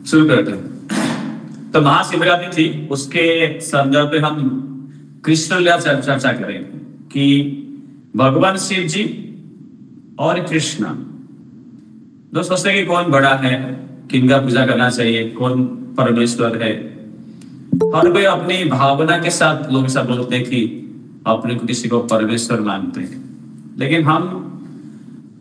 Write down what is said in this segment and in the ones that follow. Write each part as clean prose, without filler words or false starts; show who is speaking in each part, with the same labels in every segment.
Speaker 1: शुरू करते हैं। तो महाशिवरात्रि थी, उसके संदर्भ में हम कृष्ण लीला चर्चा करें कि भगवान शिव जी और कृष्ण दो सोचते हैं कि कौन बड़ा है, किनका पूजा करना चाहिए, कौन परमेश्वर है। हर कोई अपनी भावना के साथ लोग सब बोलते हैं कि अपने को किसी को परमेश्वर मानते हैं, लेकिन हम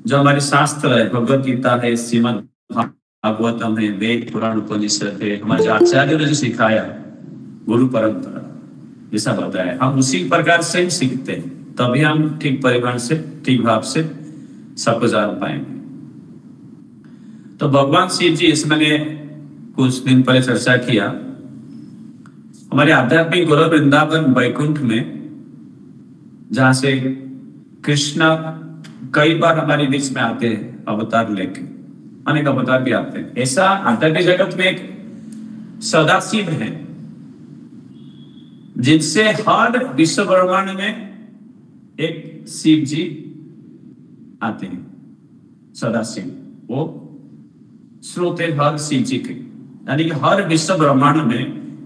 Speaker 1: जो हमारे शास्त्र है, भगवत गीता है, श्रीमद् भागवतम है, वेद पुराण उपनिषद है, हमारे आचार्य ने जो सिखाया, गुरु परंपरा जैसा बताया, हम उसी प्रकार से ही सीखते हैं, तभी हम ठीक परिमाण से, ठीक भाव से सबको जान पाएंगे। तो भगवान शिव जी, इसमें मैंने कुछ दिन पहले चर्चा किया, हमारे आध्यात्मिक गोलोक वृंदावन वैकुंठ में, जहां से कृष्ण कई बार हमारे बीच में आते हैं अवतार लेके, अनेक अवतार भी आते हैं। ऐसा आध्यात्मिक जगत में एक सदाशिव है जिनसे हर विश्व ब्रह्मांड में एक शिव जी आते हैं। सदाशिव वो स्रोत है हर शिव जी के, यानी कि हर विश्व ब्रह्मांड में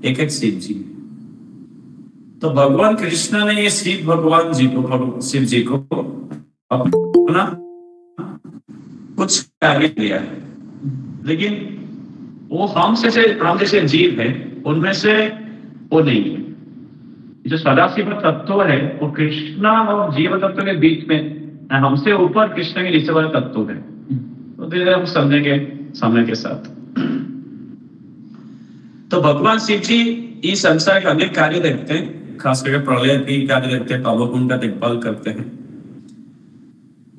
Speaker 1: एक एक शिव जी। तो भगवान कृष्ण ने ये शिव भगवान जी को, शिव जी को अपना कुछ कार्य दिया है, लेकिन वो हम जैसे जीव है उनमें से वो नहीं है। जो सदाशिव तत्व है वो कृष्ण और जीव तत्व के बीच में, हमसे ऊपर कृष्ण के नीचे वाला तत्व है। तो धीरे हम समझेंगे समय के साथ। तो भगवान शिव जी इस संसार के अनेक कार्य देखते हैं, खास करके प्रलय की कार्य देखते हैं, पावकों का देखभाल करते हैं,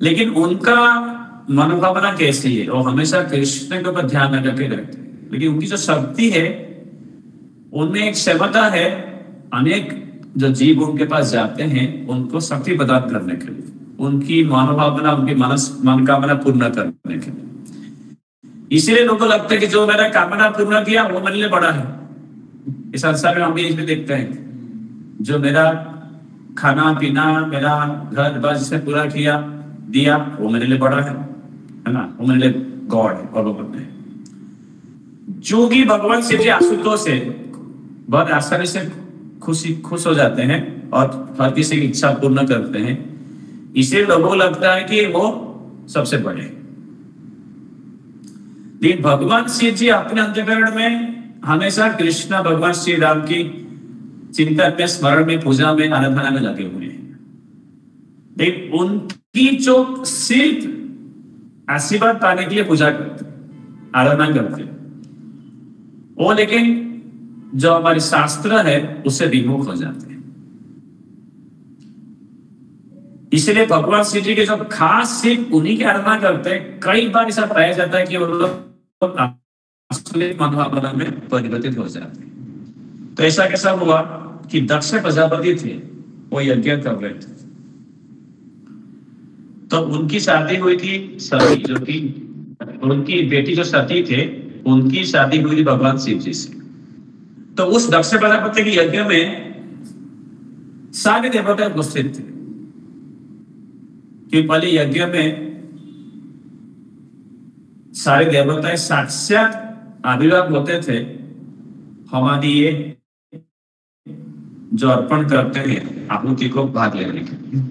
Speaker 1: लेकिन उनका मनोभावना कैसी है, वो हमेशा कृष्ण के ऊपर ध्यान रखे रहते हैं। लेकिन उनकी जो शक्ति है, उनमें एक क्षमता है, अनेक जो जीव उनके पास जाते हैं उनको शक्ति प्रदान करने के लिए, उनकी मनोभावना, उनकी मनोकामना पूर्ण करने के लिए। इसीलिए लोगों को लगता है कि जो मेरा कामना पूर्ण किया वो मेरे लिए बड़ा है। इस संसार में हम भी इसमें देखते हैं, जो मेरा खाना पीना, मेरा घर बार जिसने पूरा किया दिया, वो मेरे लिए बड़ा है ना, वो मेरे लिए गॉड है, भगवान है। जो कि भगवान शिव जी आशुतोष से बहुत आसानी से खुश हो जाते हैं और हर किसी की इच्छा पूर्ण करते हैं। इसलिए लोगों को लगता है कि वो सबसे बड़े हैं। लेकिन भगवान शिव जी अपने अंतःकरण में हमेशा कृष्ण भगवान श्री राम की चिंतन में, स्मरण में, पूजा में, आराधना में लगे हुए हैं। लेकिन उनकी जो सिर्फ आशीर्वाद पाने के लिए पूजा करते, आराधना करते, वो लेकिन जो हमारे शास्त्र है उससे विमुख हो जाते हैं। इसलिए भगवान शिव जी के जो खास सिर्फ उन्हीं की आराधना करते हैं, कई बार ऐसा पाया जाता है कि वो लोग मनोभावना में परिवर्तित हो जाते हैं। तो ऐसा कैसा हुआ कि दक्ष प्रजापति थे, वो यज्ञ कर रहे थे, तो उनकी शादी हुई थी सती, जो कि उनकी बेटी जो सती थे, उनकी शादी हुई थी भगवान शिव जी से। तो उस दक्ष प्रजापति के यज्ञ में सारे देवता उपस्थित थे, कि पहले यज्ञ में सारे देवता साक्षात आविर्भाव होते थे हमारी ये जो अर्पण करते हैं आहुति को भाग लेने के लिए।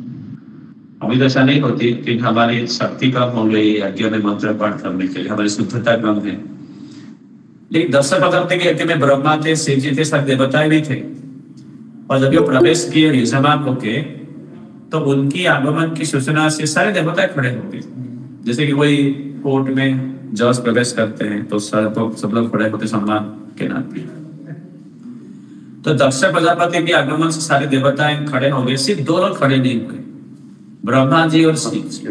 Speaker 1: अभी दशा नहीं होती कि हमारी शक्ति कम हो गई यज्ञ में मंत्र पाठ करने के लिए, हमारी शुद्धता कम है। लेकिन दक्ष प्रजापति के यज्ञ में ब्रह्मा थे, शिव जी थे, सब देवताएं भी थे। और जब वो प्रवेश किए यजमान होके, तो उनकी आगमन की सूचना से सारे देवता खड़े हो गए। जैसे कि वही कोर्ट में जज प्रवेश करते हैं तो सब लोग खड़े होते सम्मान के नाते। तो दक्ष प्रजापति के आगमन से सारे देवताएं खड़े हो गए। सिर्फ दो लोग खड़े नहीं हुए, ब्रह्मा जी और शिव जी।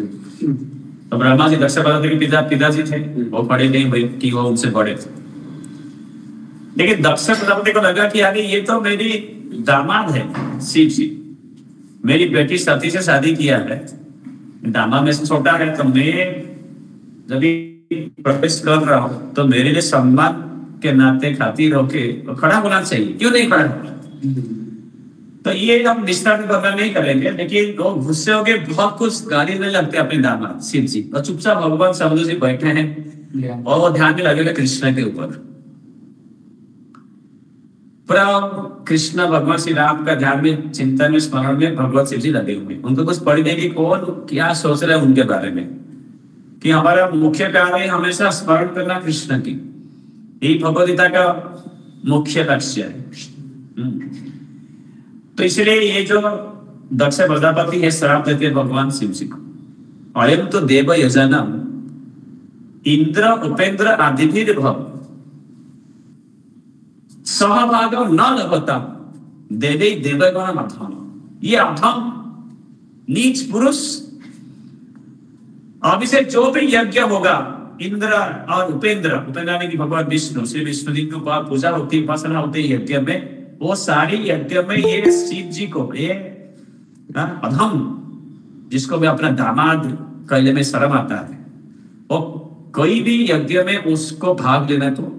Speaker 1: तो ब्रह्मा जी दक्ष प्रजापति के पिताजी थे, वो खड़े नहीं हुए कि वो उनसे बड़े थे। लेकिन दक्ष प्रजापति को लगा कि अरे ये तो मेरी दामाद है शिव जी, मेरी बेटी सती से शादी किया है, दामाद में से छोटा है, तो मैं जब प्रवेश कर रहा हूं तो मेरे लिए सम्मान के नाते खातिर होके तो खड़ा होना चाहिए, क्यों नहीं खड़ा? तो ये हम विस्तार में वर्णन नहीं करेंगे, लेकिन लोग गुस्से हो गए, बहुत कुछ गाली देने लगते अपने दामाद शिव जी, और चुपचाप भगवान समुद्र जी बैठे हैं और वो ध्यान में लगेगा कृष्ण के ऊपर। पूरा कृष्ण भगवान श्री राम का ध्यान में, चिंतन में, स्मरण में भगवत शिव जी लगे हुए। उनको कुछ पढ़ने की कौन क्या सोच रहे हैं उनके बारे में, कि हमारा मुख्य कार्य हमेशा स्मरण करना कृष्ण की, यही भगवद गीता का मुख्य लक्ष्य है। तो इसलिए ये जो दक्ष प्रजापति है श्राप देते हैं भगवान शिव जी को, अयम तो देव यजनम इंद्र उपेंद्र आदि भी भव सहभाग न लभता देवे देवगण अधम। ये अधम नीच पुरुष अभी से जो भी यज्ञ होगा, इंद्र और उपेंद्र, उपेंद्र यानी कि भगवान विष्णु, श्री विष्णु जी की पूजा होती है, उपासना होती है यज्ञ में, वो सारी यज्ञ में ये शिव जी को, ये अधम जिसको मैं अपना दामाद कहने में शर्म आता है, वो कोई भी यज्ञ में उसको भाग लेना तो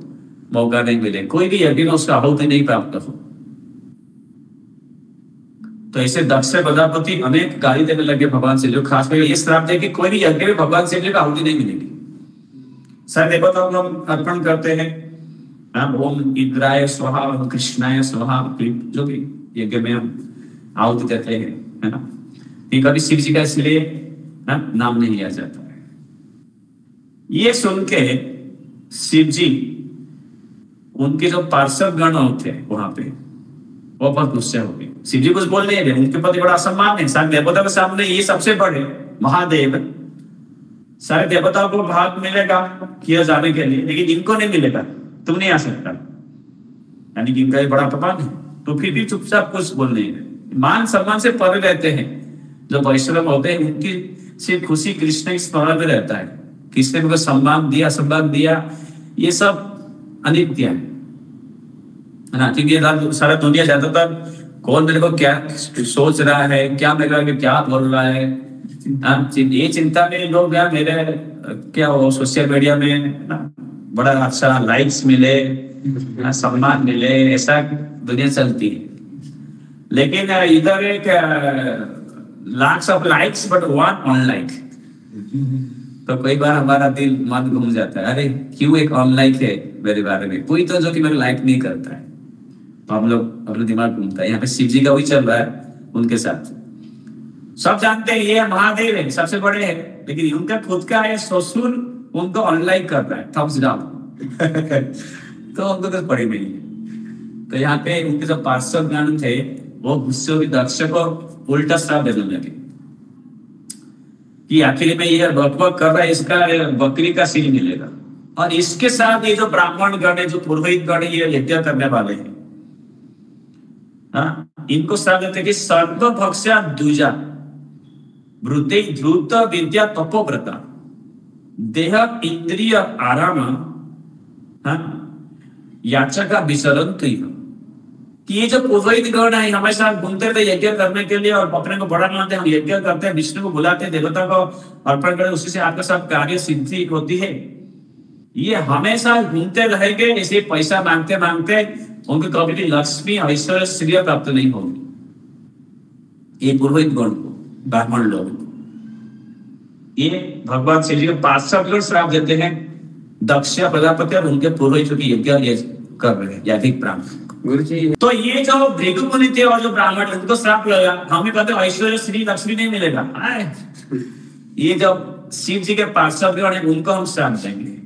Speaker 1: मौका नहीं मिले, कोई भी यज्ञ में उसका आहुति नहीं प्राप्त हो। तो ऐसे दक्ष प्रजापति अनेक गाली देने लगे भगवान शिव जी, खास करके ये श्राप दे कि कोई भी यज्ञ में भगवान शिव जी को आहुति नहीं मिलेगी। शायद देवताओं को हम अर्पण करते हैं, ओम इंद्राय स्वाहा, कृष्णाय स्वाहा, जो भी यज्ञ में हम आहुति देते हैं, है ना, ये कभी शिव जी का इसलिए नाम नहीं लिया जाता है। ये सुन के शिव जी, उनके जो पार्षद गण होते हैं वहां पे, वो बहुत गुस्से हो गए। शिव जी कुछ बोल नहीं रहे, उनके प्रति बड़ा सम्मान है। सारे देवताओं के सामने ये सबसे बड़े महादेव, सारे देवताओं को भाग मिलेगा किया जाने के लिए, लेकिन इनको नहीं मिलेगा, तुम नहीं आ सकता, यानी कि इनका बड़ा अपमान है। तो फिर भी चुपचाप कुछ बोल नहीं रहे, मान सम्मान से परे रहते हैं। जो वैष्णव होते हैं उनकी सिर्फ खुशी कृष्ण की स्मरण में रहता है, किसने उनको सम्मान दिया, सम्मान दिया, ये सब अनित्य है ना, क्योंकि सारा दुनिया ज्यादातर कौन मेरे को क्या सोच रहा है, क्या मेरे को क्या बोल रहा है, ये चिंता में लोग यार मेरे क्या हो सोशल मीडिया में ना बड़ा अच्छा लाइक्स मिले, सम्मान मिले, ऐसा दुनिया चलती है। लेकिन इधर एक lakhs of likes but one unlike, तो कई बार हमारा दिल मन घूम जाता है, अरे क्यों एक अनलाइक है मेरे बारे में, कोई तो जो कि मेरे लाइक नहीं करता है, तो हम लोग अपना दिमाग घूमता है। यहाँ पे शिव जी का वही चल रहा है उनके साथ। सब जानते हैं ये महादेव है, सबसे बड़े हैं, लेकिन उनका खुद का है ससुर उनको अनलाइक कर रहा है, थम्स डाउन तो उनको तो पड़ी नहीं है। तो यहाँ पे उनके जो पार्षद गण थे वो गुस्से हुए दक्ष को उल्टा श्राप देने लगे कि आखिर में ये बकबक कर रहा है, इसका बकरी का सिर मिलेगा। और इसके साथ ये जो ब्राह्मण गण है, जो पुरोहित गण ये यज्ञ करने वाले हैं, इनको श्राप देते कि सर्व भक्ष्या द्विजा वृद्धि द्रुत विद्या तपोव्रता देह इंद्रिय आराम याचका विचरंत। कि ये जो पुरोहित गण है हमेशा घूमते थे यज्ञ करने के लिए और अपने को बड़ा मानते हैं, हम यज्ञ करते हैं, विष्णु को बुलाते हैं, देवता को अर्पण करते, उसी से आपका सब कार्य सिद्धि होती है। ये हमेशा घूमते रहेंगे इसे पैसा मांगते मांगते, उनको कभी भी लक्ष्मी ऐश्वर्य श्रेय प्राप्त नहीं होगी। ये पुरोहित गण को, ब्राह्मण लोग, ये भगवान शिव जी के पार्षद गण श्राप देते हैं दक्ष प्रजापति और उनके पुरोहित की यज्ञ कर रहे हैं याधिक ब्राह्मण। तो ये जो भृगु मुनि थे और जो ब्राह्मण उनको श्राप लगा, हमें पता है ऐश्वर्य श्री लक्ष्मी नहीं मिलेगा। ये जब शिव जी के पार्षद गण है उनको हम श्राप देंगे।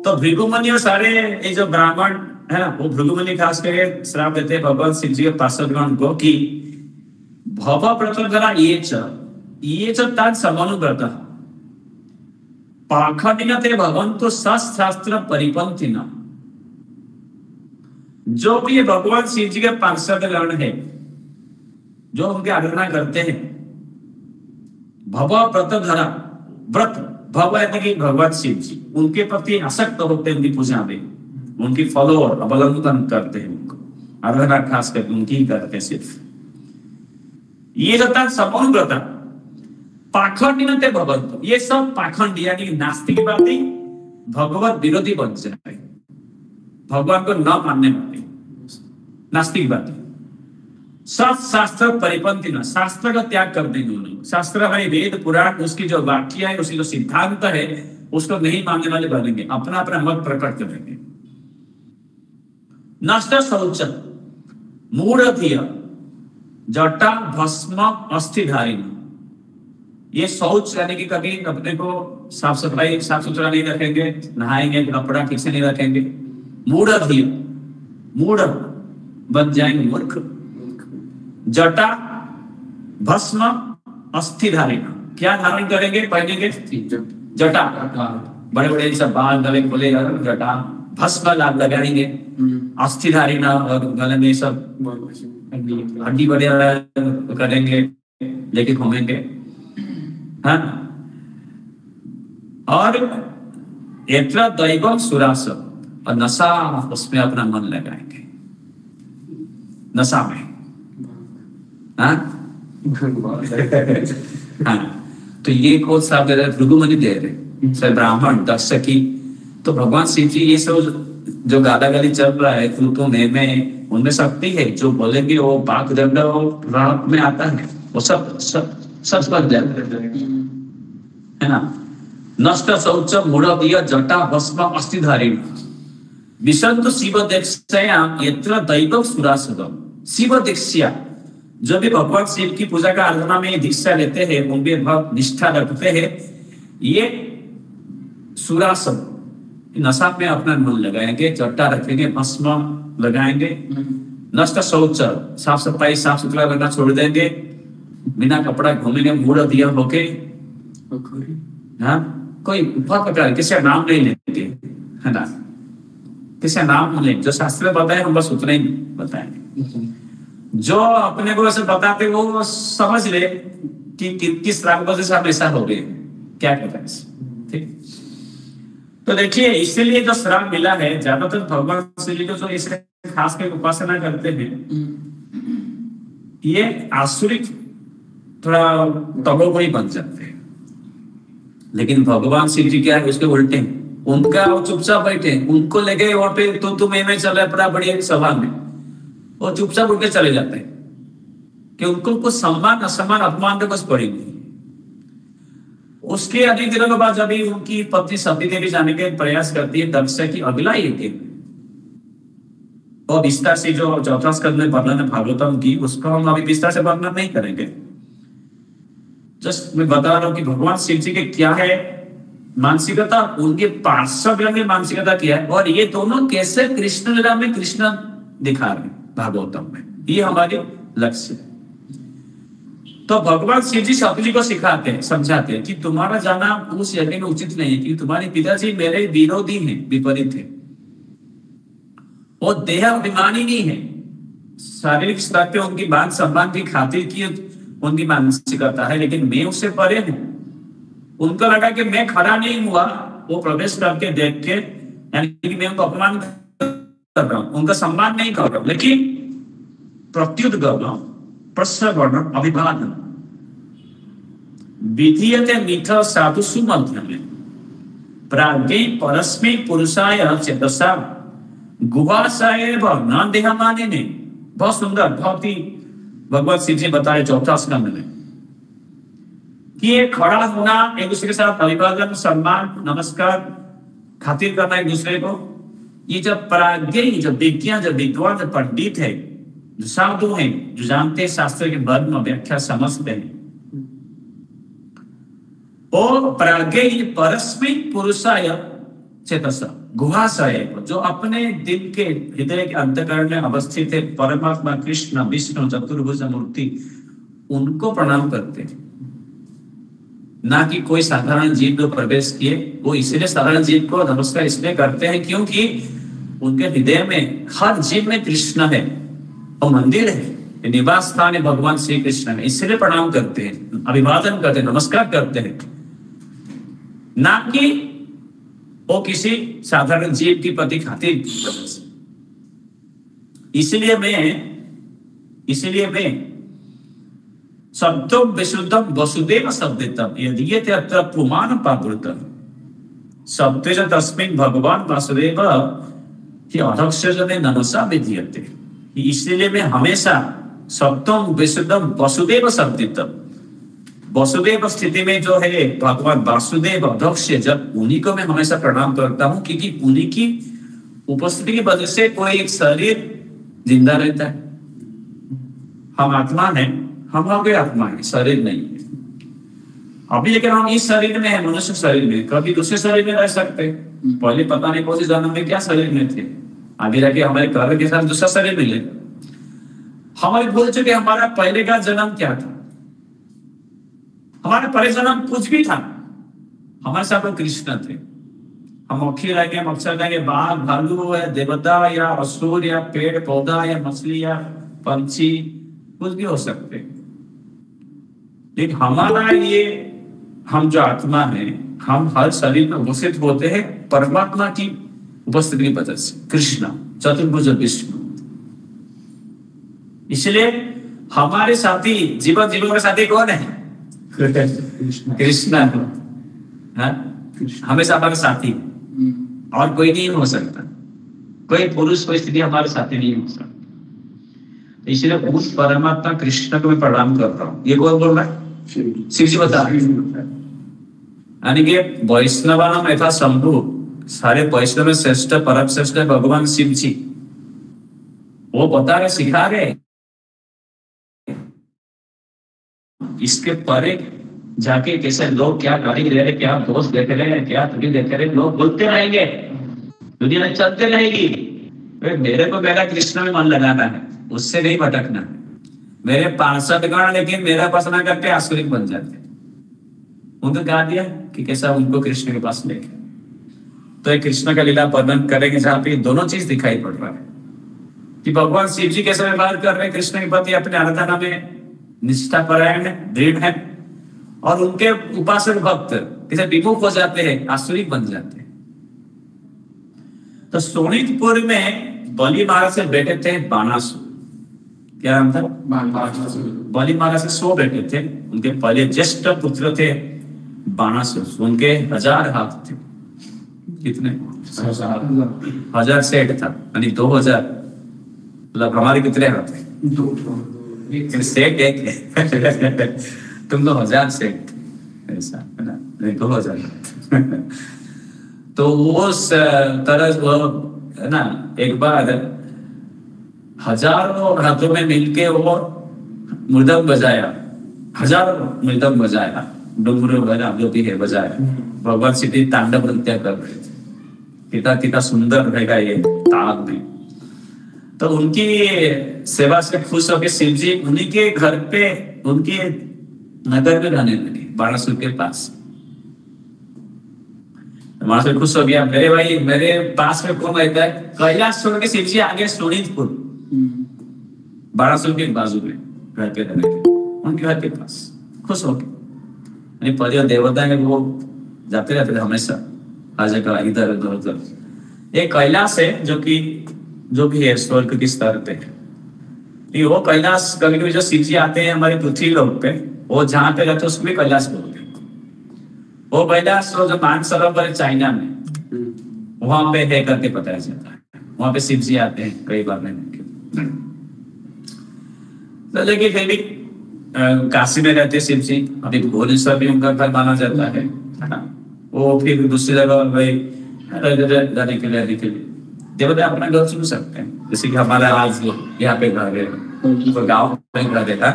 Speaker 1: तो भृगु मुनि और सारे ये जो ब्राह्मण है ना, वो भृगु मुनि खास करके श्राप देते हैं भगवान शिव जी के पार्षद गण को कि भव प्रचोदना ये तान समानुव्रत पाखंडिन ते भवन्तु शास्त्र परिपंथिना। जो भी भगवान शिव जी के पार्षद गण है, जो उनकी आराधना करते हैं, भव व्रतधरा, व्रत भव यानी कि भगवान शिव जी, उनके प्रति आसक्त होते हैं, उनकी पूजा में, उनकी फॉलोअर अवलंबन करते हैं, उनको आराधना खास करके उनकी ही करते हैं सिर्फ। ये रहता सपन व्रत पाखंडी न भगवंत, ये सब पाखंडी यानी नास्तिकवादी भगवत विरोधी बन जाए, भगवान को न मानने वाले नास्तिकवादी। शास्त्र परिपंथी न, शास्त्र का त्याग कर देंगे उन्हें। शास्त्र है वेद पुराण, उसकी जो वाक्य है, उसकी जो सिद्धांत है, उसको नहीं मानने वाले बनेंगे, अपना अपना मत प्रकट करेंगे। नष्ट शौच मूढ़धिय जटा भस्म अस्थिधारिणी। ये शौच यानी कि कभी अपने को साफ सुथरा नहीं रखेंगे, नहाएंगे, कपड़ा ठीक से नहीं रखेंगे, मूढ़धिय, मूढ़ बन जाएंगे, मूर्ख। जटा भस्म अस्थिधारिणी, क्या धारण करेंगे, पहनेंगे जटा, बड़े बड़े सब बाल गले खोले जटा, भस्म लगाएंगे, अस्थिधारिणी और गले में सब हड्डी वगैरह करेंगे, लेके घूमेंगे, हाँ। और एत्र दैवम सुरास, और नशा, उसमें अपना मन लगाएंगे, नशा में, हाँ। हाँ, तो ये कोड साहब दे रहे, भृगुमुनि दे रहे, सर ब्राह्मण दक्ष की। तो भगवान शिव जी ये सब जो गाला गाली चल रहा है तू में उनमें शक्ति है, जो बोलेंगे वो पाक दंड रात में आता है, वो सब सच बन जाता है ना। नष्ट शौच मूढ़धिय जटा भस्म अस्थिधारिणी विशंत शिव दीक्षया यत्र दैव सुरासदम। शिव दीक्षा, जो भी भगवान शिव की पूजा का आराधना में दीक्षा लेते हैं, उनमें बहुत निष्ठा रखते हैं, ये सुरासन नशा में अपना मन लगाएंगे, जटा रखेंगे, भस्म लगाएंगे, नष्ट शौच साफ सुथरा करना छोड़ देंगे, बिना कपड़ा घूमेंगे, मूढ़धिय होके, हाँ, कोई बहुत प्रकार किसी का नाम नहीं लेते, है ना, किसी का नाम नहीं, जो शास्त्र बताए हम बस उतना ही बताएंगे, जो अपने को ऐसे बताते वो समझ ले कि किस राग वजह से हम ऐसा हो गए, क्या कहता है, ठीक। तो देखिए, इसीलिए जो श्राप मिला है, ज्यादातर भगवान शिव जी को जो इसे खास कर उपासना करते हैं, ये आसुरिक थोड़ा तमोगुणी बन जाते हैं। लेकिन भगवान शिव जी क्या है, उसके उल्टे, उनका वो चुपचाप बैठे, उनको लेके वहां पे तो मैं चल रहा है बड़ा बढ़िया सभा में, वो चुपचाप उठ के चले जाते हैं कि उनको कुछ सम्मान असम्मान अपमान तो कुछ पड़ी नहीं। उसके अधिक दिनों के बाद जब उनकी पत्नी सती देवी जाने के प्रयास करती है दक्ष की अगला एक और विस्तार से जो चौथा स्कंद में वर्णन है भागवतम की, उसको हम अभी विस्तार से वर्णन नहीं करेंगे। जस्ट मैं बता रहा हूं कि भगवान शिव जी के क्या है मानसिकता, उनके पार्श्व में मानसिकता क्या है, और ये दोनों कैसे कृष्ण लीला में कृष्ण दिखा रहे हैं भागवतम में, ये हमारे लक्ष्य है। तो भगवान शिव जी सती को सिखाते हैं, समझाते हैं कि तुम्हारा जाना उस यज्ञ में उचित नहीं है, कि तुम्हारे पिताजी मेरे विरोधी हैं, विपरीत है, वो देह अभिमानी नहीं है, शारीरिक स्तर पे उनकी मान सम्मान की खातिर की उनकी मानसिकता है, लेकिन मैं उससे परे हूं। उनको लगा कि मैं खड़ा नहीं हुआ, वो प्रवेश करके देख के, यानी कि मैं उनको अपमान कर रहा हूं, उनका सम्मान नहीं कर रहा हूं, लेकिन प्रत्युत कर रहा हूं, प्रश्न अभिवादन विधीयते मिथ साधु सुमध्यम प्राज्ञे परस्मै पुरुषाय चेतसा गुहासाय न देहमाने ने। बहुत सुंदर, बहुत ही भगवत शिव जी बताए चौथा स्कंद में कि ये खड़ा होना, एक दूसरे के साथ अभिवादन, सम्मान, नमस्कार, खातिर करना एक दूसरे को, ये जब प्राज्ञ, जब विज्ञान, जब विद्वान, जब पंडित है, जो साधु हैं, जो जानते हैं शास्त्र के मर्म व्याख्या समझते हैं, और प्राज्ञ परस्मै पुरुषाय चेतसा गुहाशय, जो अपने दिल के हृदय के अंतःकरण में अवस्थित है परमात्मा कृष्ण विष्णु चतुर्भुज मूर्ति, उनको प्रणाम करते हैं, ना कि कोई साधारण जीव जो प्रवेश किए। वो इसलिए साधारण जीव को नमस्कार इसलिए करते हैं क्योंकि उनके हृदय में, हर जीव में कृष्ण है, और मंदिर है, निवास स्थान है भगवान श्री कृष्ण में, इसलिए प्रणाम करते हैं, अभिवादन करते हैं, नमस्कार करते हैं, ना कि वो किसी साधारण जीव की प्रति खातिर। इसलिए मैं शब्दम विशुद्धम वसुदेव शब्दितम यदीयते अत्र पुमान पावृतम शब्देश तस्मिन् भगवान वासुदेव कि अधक्षजने नमसा विधीयते। इसलिए मैं हमेशा सप्तम विशुद्धम वसुदेव शब्दितम, वसुदेव स्थिति में जो है भगवान वासुदेव अध्यक्ष, जब उन्हीं को मैं हमेशा प्रणाम करता हूं, क्योंकि उन्हीं की उपस्थिति की वजह से कोई एक शरीर जिंदा रहता है। हम आत्मा है, हम हो गए आत्मा है, शरीर नहीं है अभी, लेकिन हम इस शरीर में है, मनुष्य शरीर में, कभी दूसरे शरीर में रह सकते हैं। पहले पता नहीं कौन सी जन्म में क्या शरीर में थे, आगे जाके हमारे कर्म के साथ दूसरा शरीर मिले। हमारे भूल चुके हमारा पहले का जन्म क्या था। हमारा पहले जन्म कुछ भी था, हमारे साथ वो कृष्ण थे। हम औखी रहेंगे, मक्सर रहेंगे, बाघ भालू या देवता या असुर या पेड़ पौधा या मछली या पंछी, कुछ भी हो सकते। लेकिन हमारा ये, हम जो आत्मा है, हम हर शरीर में घोषित होते हैं परमात्मा की उपस्थिति की वजह से। कृष्ण चतुर्भुज विष्णु, इसलिए हमारे साथी जीवन जीवन के साथी कौन है? कृष्ण है, हमेशा हमारे साथी, और कोई नहीं हो सकता। कोई पुरुष कोई स्त्री हमारे साथी नहीं हो सकता। इसलिए उस परमात्मा कृष्ण को मैं प्रणाम कर रहा हूँ। ये कौन बोल रहा है? शिव जी बता रहे हैं। यानी कि वैष्णवानाम यथा शंभु, सारे वैष्णव में श्रेष्ठ परम श्रेष्ठ भगवान शिव जी। वो बता रहे, सिखा रहे, इसके परे जाके कैसे लोग क्या गाली दे रहे, क्या दोस्त देख रहे हैं, क्या त्रुटि देख रहे हैं, लोग बोलते रहेंगे, दुनिया में चलते रहेगी। मेरे को मेरा कृष्ण में मन लगाना है, उससे नहीं भटकना। मेरे पार्षद गण लेकिन मेरा उपासना करके आसुरिक बन जाते। उनको कहा दिया कि कैसा उनको कृष्ण के पास लेके। तो एक कृष्ण का लीला वर्णन करेंगे जहां पे दोनों चीज दिखाई पड़ रहा है कि भगवान शिव जी कैसे व्यवहार कर रहे हैं कृष्ण के प्रति, अपने आराधना में निष्ठा परायण है, दृढ़ है, और उनके उपासक भक्त कैसे विमुख हो जाते हैं, आसुरिक बन जाते हैं। तो सोनितपुर में बलि महाराज से बैठे थे बाणासुर। क्या नाम था? बलि महाराज से 100 बेटे थे। उनके पहले ज्येष्ठ पुत्र थे बाणासुर। उनके 1000 हाथ थे। कितने? 1000 सेठ था, यानी 2000। मतलब हमारे कितने हाथ है? 2 सेठ एक है। तुम तो 1000 सेठ, ऐसा है ना? 2000। तो उस तरह वो है ना, एक बार हजारों हाथों में मिलके वो मृदंग बजाया, हजारों मृदंग बजाया, डुंगरू वगैरह जो भी है बजाया। भगवान शिव जी तांडव नृत्य कर रहे थे। कितना सुंदर रहेगा ये ताल में। तो उनकी सेवा से खुश होकर शिव जी उन्हीं के घर पे, उनके नगर में रहने लगे, बाणासुर के पास। बाणासुर खुश हो गया, मेरे भाई मेरे पास में कौन रहता है? कैलाश छोड़ के शिव जी आगे सोनितपुर, बाणासुर के बाजू में घर पे रहने के, उनके घर के पास खुश हो गए। पहले देवता है वो जाते रहते थे हमेशा, हर जगह इधर उधर उधर। एक कैलाश है जो भी है स्वर्ग के स्तर पे है। वो कैलाश कभी कभी जो शिव जी आते हैं हमारे पृथ्वी लोक पे, वो जहाँ पे रहते हैं उसको भी कैलाश बोलते हैं। वो कैलाश जो मानसरोवर है चाइना में, वहां पे है करके पता चलता है। वहां पे शिव जी आते हैं कई बार नहीं। तो लेकिन फिर भी काशी में रहते शिव जी। अभी भुवनेश्वर भी उनका घर माना जाता है। वो फिर दूसरी जगह गए जाने के लिए देवता अपना घर चुन सकते हैं। जैसे कि हमारा आज यहाँ पे घर है, तो गाँव में घर है,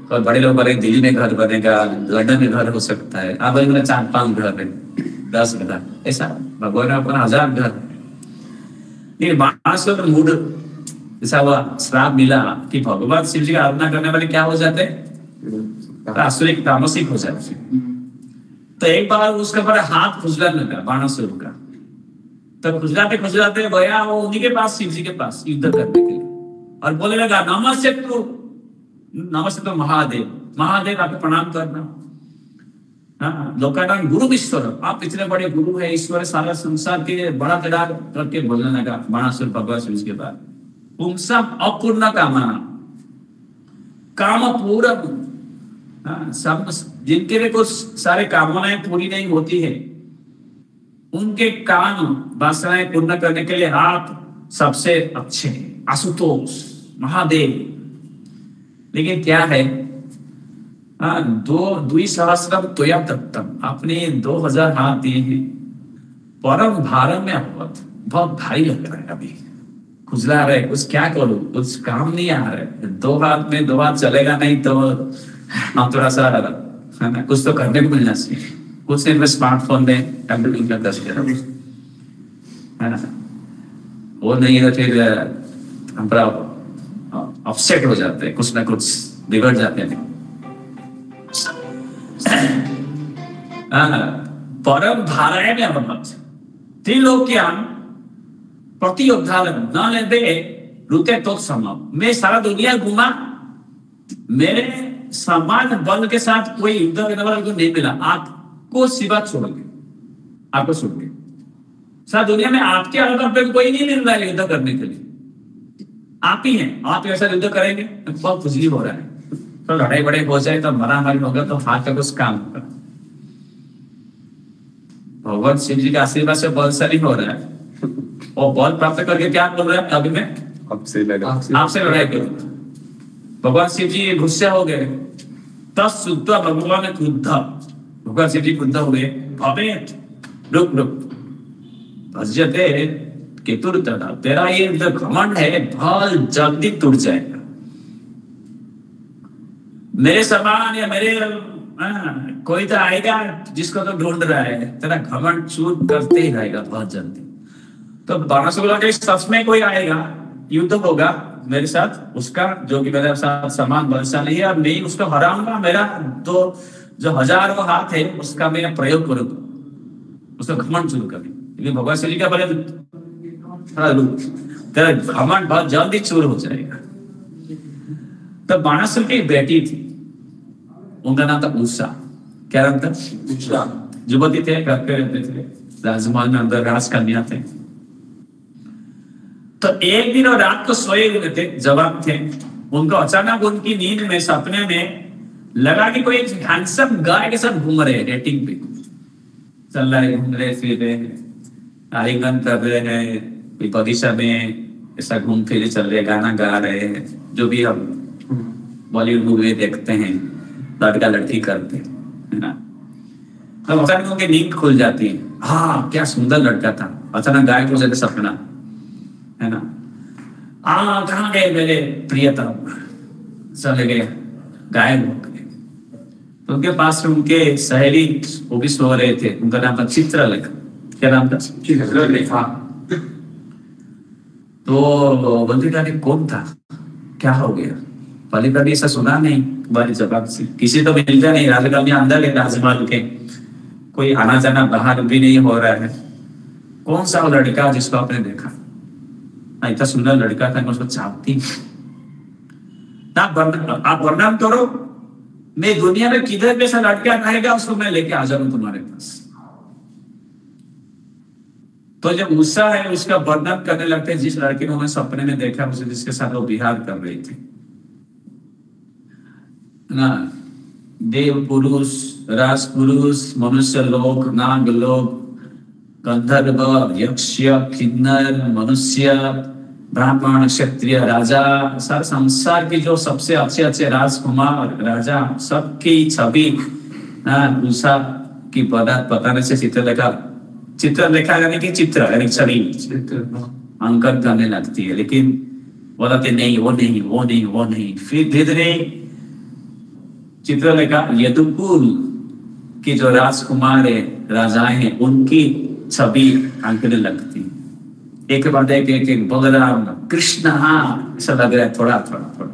Speaker 1: और बड़े लोग बड़े दिल्ली में घर बनेगा, लंदन में घर हो सकता है। आप मेरा 4-5 घर है, 10 घर, ऐसा भगवान अपना 1000 घर। बाणासुर मूड जैसा हुआ, श्राप मिला कि भगवान शिव जी का आराधना करने वाले क्या हो जाते हैं? आसुरिक तामसिक हो जाते। तो एक बार उसका बड़ा हाथ खुजलाने लगा बाणासुर का। तो खुजलाते खुजलाते गया वो उन्हीं के पास, शिव जी के पास युद्ध करने के लिए, और बोलने लगा नमस्ते तो महादेव, महादेव आपको प्रणाम करना। हाँ, लोग कहता गुरु ईश्वर, आप इतने बड़े गुरु है, ईश्वर सारा संसार के बड़ा तेदार करके बोलने लगा बाणासुर भगवान शिव जी के बाद। पुंसा अपूर्ण कामना, काम पूरा, सब जिनके लिए कुछ सारे कामनाएं पूरी नहीं होती है, उनके काम वासनाएं पूर्ण करने के लिए आप सबसे अच्छे आशुतोष महादेव। लेकिन क्या है, द्विसहस्रम त्वया दत्तम, आपने 2000 हाथ दिए हैं, परम भारम में अभवत, बहुत भारी लग रहा है, अभी खुजला रहा है, कुछ क्या करूं, कुछ काम नहीं आ रहा है, दो हाथ में दो हाथ चलेगा नहीं तो हम थोड़ा सा है ना, कुछ तो करने को मिलना चाहिए, कुछ दिन में स्मार्टफोन में कंप्यूटर में दस है ना, वो नहीं है फिर हम अपसेट हो जाते हैं, कुछ ना कुछ बिगड़ जाते हैं। परम धाराएं में अमरमत त्रिलोक्याम प्रतियोद्धान न लेते रुते तो समाप्त। मैं सारा दुनिया घूमा, मेरे समान बल के साथ कोई युद्ध करने वाला को नहीं मिला, आपको सिवा छोड़ के, आपको छोड़ के सारा दुनिया में आपके अलावा कोई नहीं मिल रहा है युद्ध करने के लिए, आप ही हैं। आप ऐसा युद्ध करेंगे तो बहुत खुशी हो रहा है, तो लड़ाई बड़े हो जाए तो मरा हमारी होगा तो हाथ का कुछ काम होगा। भगवान शिव जी के आशीर्वाद से बलशाली हो रहा है, और बल प्राप्त करके क्या बोल रहा है, अभी मैं आपसे लड़ाई करूं। भगवान शिव जी गुस्सा हो गए, तब शुद्ध भगवान क्रुद्ध, भगवान शिव जी क्रुद्ध हो गए, अबे रुक रुक, भज्यते केतुर्तदा, तेरा ये जो घमंड है बहुत जल्दी टूट जाएगा। मेरे समान या मेरे कोई तो आएगा जिसको तो ढूंढ रहा है, तेरा घमंड चूर करते ही रहेगा बहुत जल्दी। तो बाणासुर के सच में कोई आएगा, युद्ध होगा मेरे साथ, उसका जो कि मेरे साथ समान बलशाली है, और मैं उसको हराऊंगा। मेरा तो जो हजारों हाथ है उसका मैं प्रयोग करूंगा, उसका घमंड चूर करें। लेकिन भगवान श्री जी का बोले तेरा घमंड बहुत जल्दी चूर हो जाएगा। तब बाणासुर की बेटी थी, उनका नाम था उषा। क्या नाम था? उषा। युवती थे, घर पे रहते थे, राजमहल में अंदर राजकन्या थे। तो एक दिन और रात को सोए हुए थे, जवान थे, उनको अचानक उनकी नींद में सपने में लगा कि कोई हैंडसम गाय के साथ घूम रहे, रेटिंग पे चल रहे, घूम रहे, फिर रहे, आलिंगन कर रहे हैं, बगीचा में ऐसा घूम फिर चल रहे, गाना गा रहे हैं, जो भी हम बॉलीवुड मूवी देखते हैं, लड़का लड़की करते है ना। तो अचानक उनकी नींद खुल जाती है, हाँ क्या सुंदर लड़का था, अचानक गायब हो जाते सपना, है ना। कहाँ गए मेरे प्रियतम, चले गए, गायब हो गए। तो उनके पास में उनके सहेली वो भी सो रहे थे, उनका नाम था चित्रलेखा। क्या नाम था? चित्रलेखा। तो बंदी का कौन था, क्या हो गया, पहले कभी ऐसा सुना नहीं तुम्हारी जबान से, किसी तो मिलता नहीं, राजमहल में अंदर है, राजमहल के कोई आना जाना बाहर भी नहीं हो रहा है, कौन सा वो लड़का जिसको आपने देखा, इतना सुंदर लड़का था, मैं उसको चाहती। आप वर्णन करो, मैं दुनिया में किधर में से लड़का रहेगा उसको मैं लेके आ जाऊं तुम्हारे पास। तो जब गुस्सा है उसका वर्णन करने लगते हैं, जिस लड़के को मैं सपने में देखा उसे, जिसके साथ वो विहार कर रही थी ना, देव पुरुष, राज पुरुष, मनुष्य लोक, नाग लोक, गंधर्व, यक्ष, किन्नर, मनुष्य, ब्राह्मण, क्षत्रिय, राजा, सारे संसार की जो सबसे अच्छे अच्छे राजकुमार, राजा, सबकी छवि उषा की बताने से चित्रलेखा यानी कि चित्र यानी छवि अंकन करने लगती है। लेकिन बोलते नहीं, वो नहीं, वो नहीं, वो नहीं। फिर धीरे धीरे चित्रलेखा यदुकुल की जो राजकुमार है, राजाएं हैं, उनकी छवि अंकने लगती, एक के बाद एक बलराम, कृष्ण, हाँ ऐसा लग रहा है थोड़ा थोड़ा थोड़ा।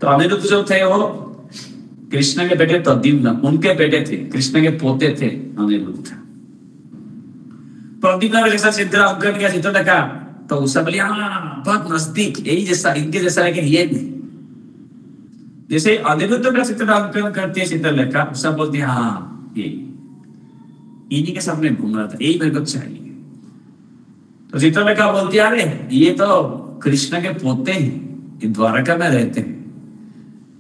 Speaker 1: तो अनिरुद्ध जो थे वो कृष्ण के बेटे प्रद्युम्न, उनके बेटे थे, कृष्ण के पोते थे अनिरुद्ध। प्रद्युम्न जैसा चित्र अंकन किया चित्रलेखा, तो उसे बोली हाँ बहुत नजदीक, यही जैसा, इनके जैसा, लेकिन ये नहीं। जैसे अनिरुद्ध का चित्र अंकन करती है चित्रलेखा, उसे बोलती है हाँ ये इन्हीं के सामने घूम रहा था, यही मेरे को चाहिए। तो चित्रलेखा बोलती है अरे ये तो कृष्ण के पोते हैं, ये द्वारका में रहते हैं,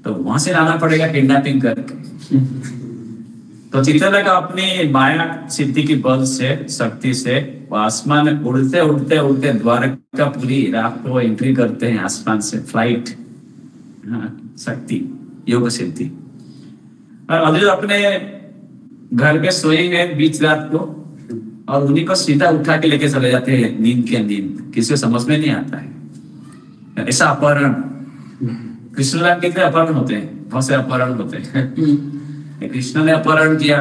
Speaker 1: तो वहां से लाना पड़ेगा किडनैपिंग करके। तो चित्रलेखा अपनी माया सिद्धि की बल से, शक्ति से आसमान में उड़ते उड़ते उड़ते द्वारका पूरी रात को एंट्री करते हैं आसमान से, फ्लाइट, शक्ति, योग सिद्धि। और अनिरुद्ध अपने घर में सोएंगे बीच रात को, और उन्हीं को सीधा उठा के लेके चले जाते हैं नींद के नींद, किसी को समझ में नहीं आता है। ऐसा अपहरण, कृष्णलाल कितने अपहरण होते हैं, बहुत से अपहरण होते हैं। कृष्ण ने अपहरण किया,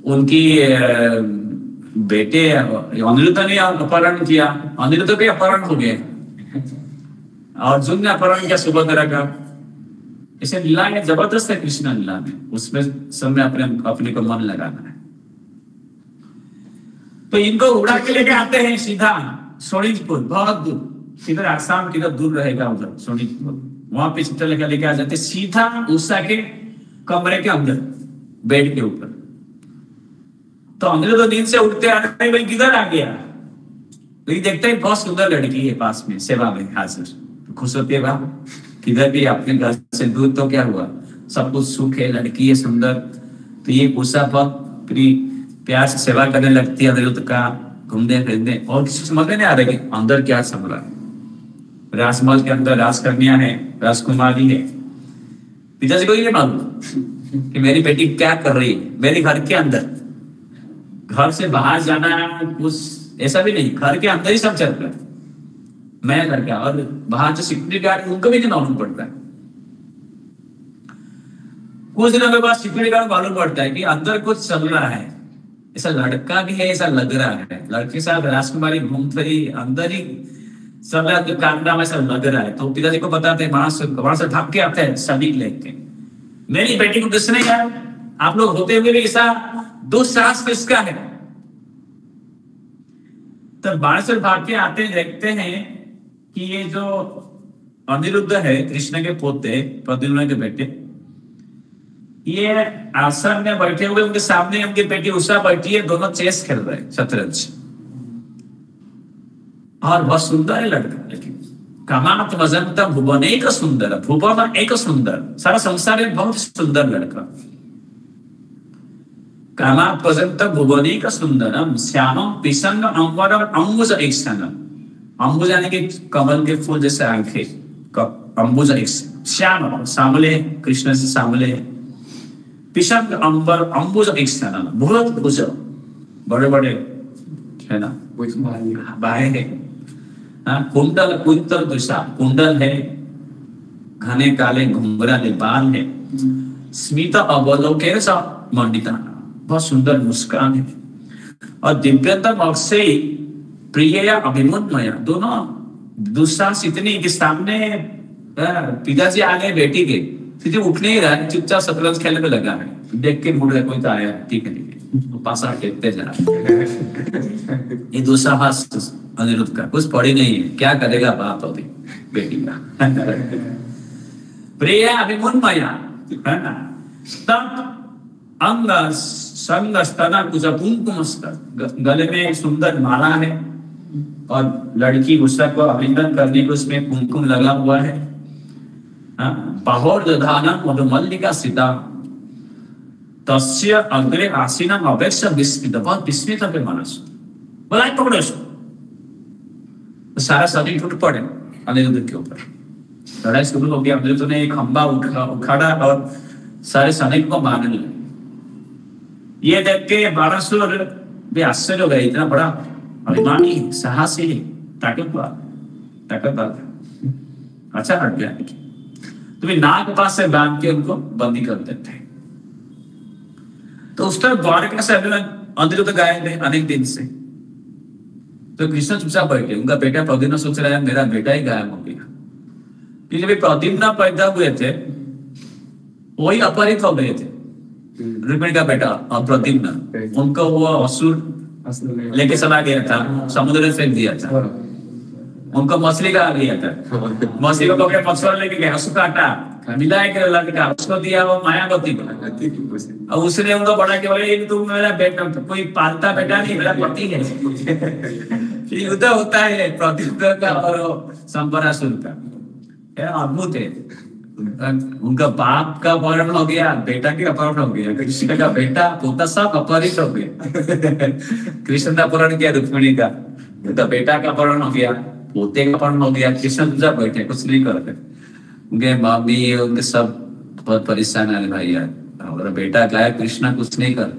Speaker 1: उनकी बेटे अनिरुद्ध ने अपहरण किया, अनिरुद्ध के अपहरण हो गए, अर्जुन ने अपहरण किया सुभद्रा का। इसे लीला में जबरदस्त है, कृष्ण लीला में, उसमें सब में अपने को मन लगाना है। तो इनको उड़ा के लेके आते हैं सीधा सोनीतपुर, बहुत दूर, इधर आसाम किधर दूर रहेगा उधर सोनीतपुर, वहां पे चिट्टा लेके आ जाते सीधा उषा के कमरे के अंदर बेड के ऊपर। तो अंदर तो नींद से उठते आ रहे, भाई किधर आ गया, तो देखते हैं बहुत सुंदर लड़की है पास में सेवा में हाजिर, तो खुश होते हैं, किधर भी अपने घर से दूर तो क्या हुआ, सब कुछ सुख है, लड़की है सुंदर। तो ये उषा बहुत प्यार से सेवा करने लगती है अनिरुद्ध का, घूमने फिरने, और किसी समझ में नहीं आ रहा कि अंदर क्या चल रहा है। राजमहल के अंदर राजकन्या है, राजकुमारी है, पिताजी को ये मालूम कि मेरी बेटी क्या कर रही है मेरे घर के अंदर। घर से बाहर जाना कुछ ऐसा भी नहीं, घर के अंदर ही सब चल रहा है, मैं घर का, और बाहर जो सिक्योरिटी गार्ड उनको भी नहीं मालूम पड़ता है। कुछ दिनों के बाद सिक्योरिटी गार्ड मालूम पड़ता है कि अंदर कुछ चल रहा है, ऐसा लड़का भी है, ऐसा लग रहा है, लड़के साथ राजकुमारी घूम फिरी अंदर ही सब काम ऐसा लग रहा है। तो पिताजी को बताते हैं, वहां से भाग के आते हैं सभी लेके, मेरी बेटी को किसने यार, आप लोग होते हुए भी ऐसा दुस्साहस किसका है। तब बाहर से भाग के आते देखते हैं कि ये जो अनिरुद्ध है कृष्ण के पोते प्रद्युम्न के बेटे, ये आश्रम में बैठे हुए, उनके सामने उनकी बेटी उषा बैठी है, दोनों चेस खेल रहे हैं, शतरंज, और बहुत सुंदर है लड़का। लेकिन कामात वजंत भुवन एक सुंदर, भुवन एक सुंदर, सारा संसार एक बहुत सुंदर लड़का। कामात वजंत भुवन एक सुंदरम श्यामम पिसंग अंबरम अंबुज एकसनम, अंबुज यानी कि कमल के फूल जैसे आंखें, अंबुज एक श्याम, सामले, कृष्ण से सामले, पिसंग अंबर अंबुज एकसनम, बहुत भुज, बड़े बड़े है ना बाहें है, कुंडल कुंतल दिशा, कुंडल है, घने काले घुंघराले बाल है, स्मित अवलोकन सा मंडिता, बहुत सुंदर मुस्कान है, और दिव्यतम अक्षय प्रिय अभिमुन्मय, दोनों दुस्साहस इतनी कि सामने पिताजी आ गए बेटी के, फिर उठने ही रहा, चुपचाप शतरंज खेलने में लगा है, देख के मुड़ रहे कोई तो आया, ठीक है पासा खेलते जा ये दुस्साहस अनिरुद्ध का कुछ पड़ी नहीं है, क्या करेगा बाप अभी बेटी का। प्रिय अभिमुन्मया है ना, तब अंग संग स्तन कुछ कुमकुम, गले में सुंदर माला है, और लड़की उषा को अभिनंदन करने को उसमें कुमकुम लगा हुआ है, बाहोर दधाना मधुमल्लिका सीता, तस्य अग्रे आसीना अपेक्षा विस्मित, बहुत विस्मित है मानस, बोला पकड़ो इसको, तो सारा सभी टूट पड़े अनिरुद्ध के ऊपर, लड़ाई शुरू हो गया। अनिरुद्ध ने एक खंबा उखाड़ा और सारे सैनिक को मारने लगे। ये देख के बारासुर भी आश्चर्य हो गए, इतना बड़ा अभिमानी साहसी ताकतवर, अच्छा हट गया। तो वे नाग पास से बांध के उनको बंदी कर देते हैं। तो उस तरह द्वारका से अनिरुद्ध गायब है अनेक दिन से, तो कृष्ण चुपचाप बैठे, उनका बेटा प्रद्युम्न सोच रहा है मेरा बेटा ही गायब हो गया, कि जब प्रद्युम्न पैदा हुए थे वही अपहरित हो गए थे, रुक्मिणी का बेटा प्रद्युम्न, उनको वो असुर लेके चला गया था, समुद्र में फेंक दिया था, उनको मछली का आ गया था, मछली को पकड़े मछुआरा लेके गया, उसको काटा, मिलाए के लड़का उसको दिया वो मायावती को, और उसने उनको बड़ा के बोले तुम मेरा बेटा, कोई पालता बेटा नहीं, मेरा पति है। युद्ध होता है प्रद्युम्न का और संबरासुर का, अद्भुत है। उनका बाप का अपहरण हो गया, बेटा के अपहरण हो गया, कृष्ण का बेटा पोता सब अपहरित हो गया। कृष्ण का अपहरण किया रुक्मिणी का, उनका बेटा का अपहरण हो गया, पोते का अपहरण हो गया, कृष्ण दूसरा बैठे कुछ नहीं करते, उनके मम्मी उनके सब बहुत परेशान है भाई यार, और बेटा गायब, कृष्ण कुछ नहीं कर,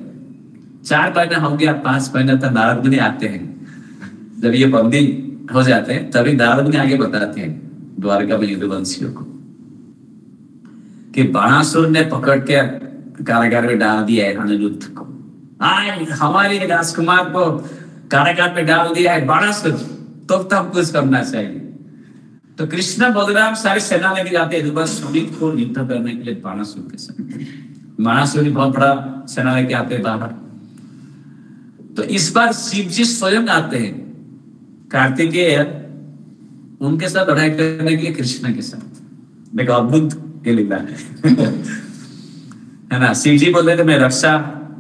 Speaker 1: 4 महीना हो गया, 5 महीना तक नारद मुनि आते हैं। जब ये बंदी हो जाते हैं तभी नारद मुनि आगे बताते हैं द्वारका में यदुवंशियों को कि बाणासुर ने पकड़ के कारागार में डाल दिया है अनिरुद्ध को। हमारे राजकुमार को कारागार में डाल दिया है बाणासुर, तो हम कुछ करना चाहिए। तो कृष्ण बलराम सारी सेना लेके जाते हैं यदुवंश को युद्ध करने के लिए बाणासुर के साथ। बाणासुर बहुत बड़ा सेना लेके आते हैं बाहर। तो इस बार शिव जी स्वयं आते हैं, कार्तिकेय उनके साथ लड़ाई करने के लिए कृष्ण के साथ। देखो अद्भुत ये लीला है ना। शिव जी बोल रहे थे मैं रक्षा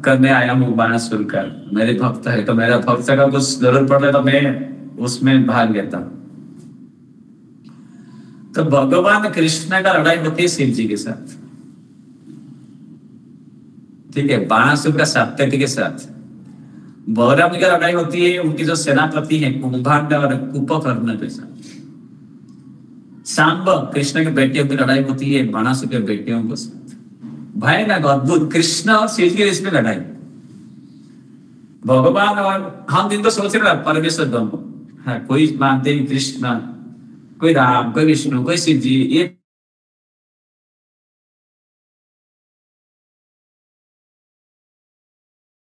Speaker 1: करने आया हूँ बाणासुर का, मेरे भक्त है, तो मेरा भक्त का कुछ जरूरत पड़ रहा तो मैं उसमें भाग लेता। तो भगवान कृष्ण का लड़ाई होती है शिव जी के साथ, ठीक है, बाणासुर का सात्यकी के साथ। बलराम जी का लड़ाई होती है उनकी जो सेनापति है कुंभकर्ण और कुंभकर्ण के साथ। सांब कृष्ण के बेटियों की लड़ाई होती है बाणासुर के बेटियों के साथ। भयानक अद्भुत कृष्ण और शिव जी की इसमें लड़ाई। भगवान और हम दिन तो सोच रहे परमेश्वर दोनों, हाँ, कोई मानते हैं कृष्ण, कोई राम, कोई विष्णु, कोई शिव जी। ये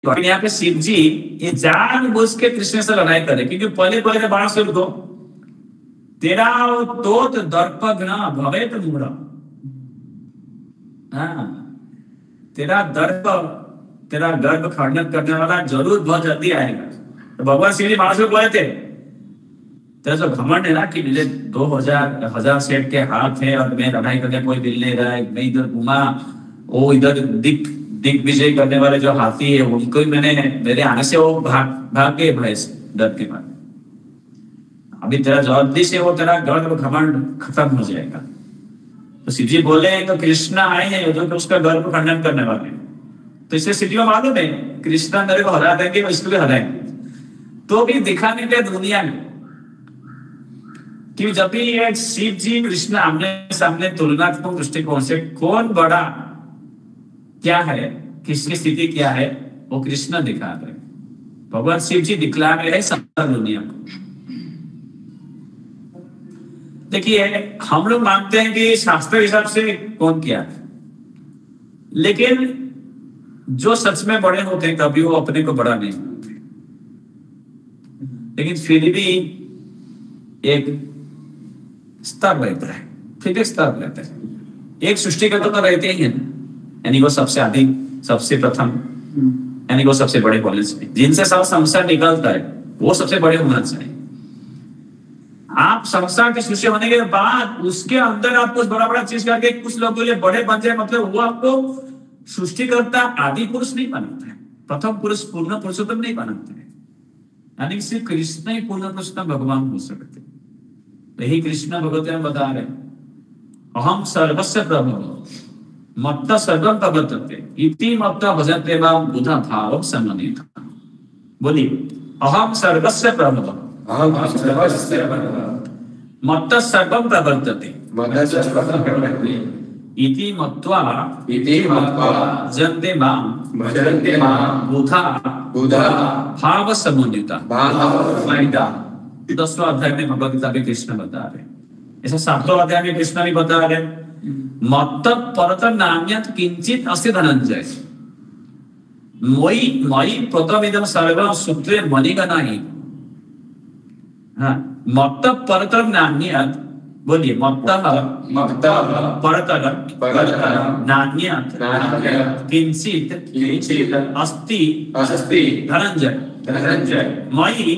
Speaker 1: यहाँ पे शिव जी ये जानबूझ के कृष्ण से लड़ाई करे, क्योंकि पहले पहले बाणासुर को तेरा तो दर्पघ्न भवेत मूढ़, हाँ, तेरा गर्भ खंडन करने वाला जरूर बहुत जल्दी आएगा। तो भगवान शिव जी बाणासुर बोले थे तेरा जो घमंड है ना कि मुझे 2000 सेठ के हाथ है और मैं लड़ाई करने कोई दिल नहीं रहा है, मैं इधर घुमा, वो इधर दिग्विजय करने वाले जो हाथी है उनको ही मैंने, मेरे आने से वो भाग गए भय से, डर के मारे। अभी तेरा जल्दी से वो तेरा गर्भ घमंड खत्म हो जाएगा। तो शिव जी बोले तो कृष्ण आए हैं जो कि उसका गर्भ खंडन करने वाले। तो इससे शिव जी को मालूम है कृष्ण मेरे को हरा देंगे, इसको भी हराएंगे। तो भी दिखाने के दुनिया में कि जब भी ये शिव जी कृष्ण आमने सामने तुलनात्मक दृष्टिकोण से कौन बड़ा क्या है, किसकी स्थिति क्या है, वो कृष्ण दिखा रहे, भगवान शिव जी दिखला रहे हैं संसार दुनिया को। देखिए हम लोग मानते हैं कि शास्त्र हिसाब से कौन क्या है, लेकिन जो सच में बड़े होते हैं कभी वो अपने को बड़ा नहीं मानते, लेकिन फिर भी एक स्तर रहता है, फिर एक स्तर रहता है। एक सृष्टिकर्ता तो रहते ही है, यानी वो सबसे अधिक, सबसे प्रथम, यानी वो सबसे बड़े होने चाहिए, जिनसे सब संसार निकलता है वो सबसे बड़े होना चाहिए। आप संसार के सृष्टि होने के बाद उसके अंदर आप कुछ बड़ा बड़ा चीज करके कुछ लोगों के लिए बड़े बन जाए, मतलब वो आपको सृष्टिकर्ता आदि पुरुष नहीं बनाता है, प्रथम पुरुष पूर्ण पुरुषोत्तम नहीं बनाता है। यानी सिर्फ कृष्ण ही पूर्ण पुरुषोत्तम भगवान हो सकते। यही कृष्ण भगवत बता रहे अहम सर्वस्य प्रभव मत्त सर्वं प्रवर्तते इति मत्त भजते मां बुधा भाव समन्वित। बोलिए अहम सर्वस्य प्रभव मत्त सर्वं प्रवर्तते इति मत्वा भजन्ते मां बुधा भाव समन्विता। 10वां अध्याय में भगवद गीता में कृष्ण बता रहे, ऐसा 7वां अध्याय में कृष्ण भी बता रहे मत्त परत नान्यत् किंचित अस्ति धनंजय मयि प्रथमिदं सर्वं सूत्रे मणिगणा हि। हाँ, मत्त परत नान्यत्, बोलिए मत्त परत नान्यत् किंचित अस्ति धनंजय मयि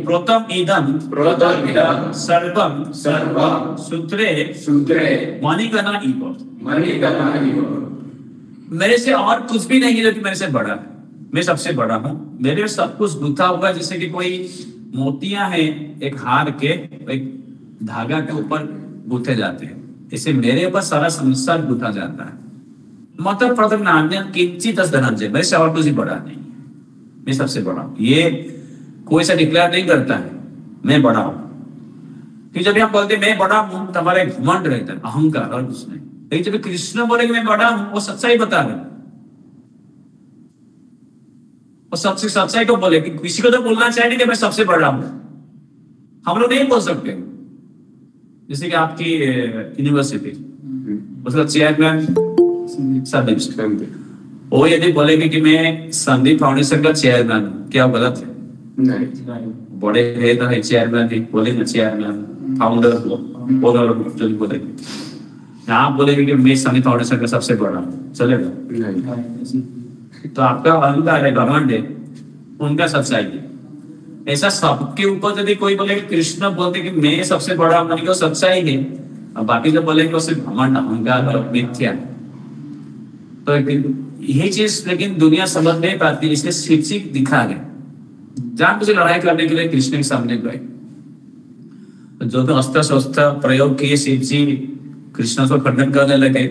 Speaker 1: प्रथम इदं सर्वं सूत्रे मणिगणा इव। मेरे से और कुछ भी नहीं है जो कि मेरे से बड़ा है, मैं सबसे बड़ा हूँ, मेरे में सब कुछ गुथा हुआ है। जैसे कि कोई मोतियां हैं एक हार के एक धागा के ऊपर गुथे जाते हैं, इसे मेरे ऊपर सारा संसार गुथा जाता है। मतलब प्रथम नान्य किंचित धनंजय, मेरे से और कुछ ही बड़ा नहीं, मैं सबसे बड़ा हूँ। ये कोई सा डिक्लेयर नहीं करता है मैं बड़ा हूं, कि जब हम बोलते मैं बड़ा हूं तो हमारा घमंड रहता है, अहंकार और कुछ नहीं। लेकिन जब कृष्ण बोले कि मैं बड़ा हूं, वो सच्चाई बता रहे। और सबसे सच्चाई को बोले कि किसी को तो बोलना चाहिए कि मैं सबसे बड़ा हूं। हम लोग नहीं बोल सकते। जैसे कि आपकी यूनिवर्सिटी, उसका चेयरमैन संदीप, वो यदि बोलेंगे कि मैं संदीप फाउंडेशन का चेयरमैन हूं, क्या गलत है? नहीं। बड़े है तो है चेयरमैन ही बोलेंगे, चेयरमैन फाउंडर बोलेंगे। आप बोलेंगे कि मैं संदीप फाउंडेशन का सबसे बड़ा हूं, चलेगा? नहीं। तो आपका अहंकार है, घमंड है, उनका सच्चाई है। ऐसा सबके ऊपर यदि कोई बोले कि कृष्ण बोलते कि मैं सबसे बड़ा हूं, तो सच्चाई है, और बाकी जो बोलेंगे उससे घमंड, अहंकार और मिथ्या। तो यही चीज लेकिन दुनिया समझ नहीं पाती, इसलिए शिक्षक दिखा गए, जान मुझे लड़ाई करने के लिए कृष्ण के सामने गए। जो तो अस्त्र शस्त्र प्रयोग किए शिव जी, कृष्ण को खंडन करने लगे,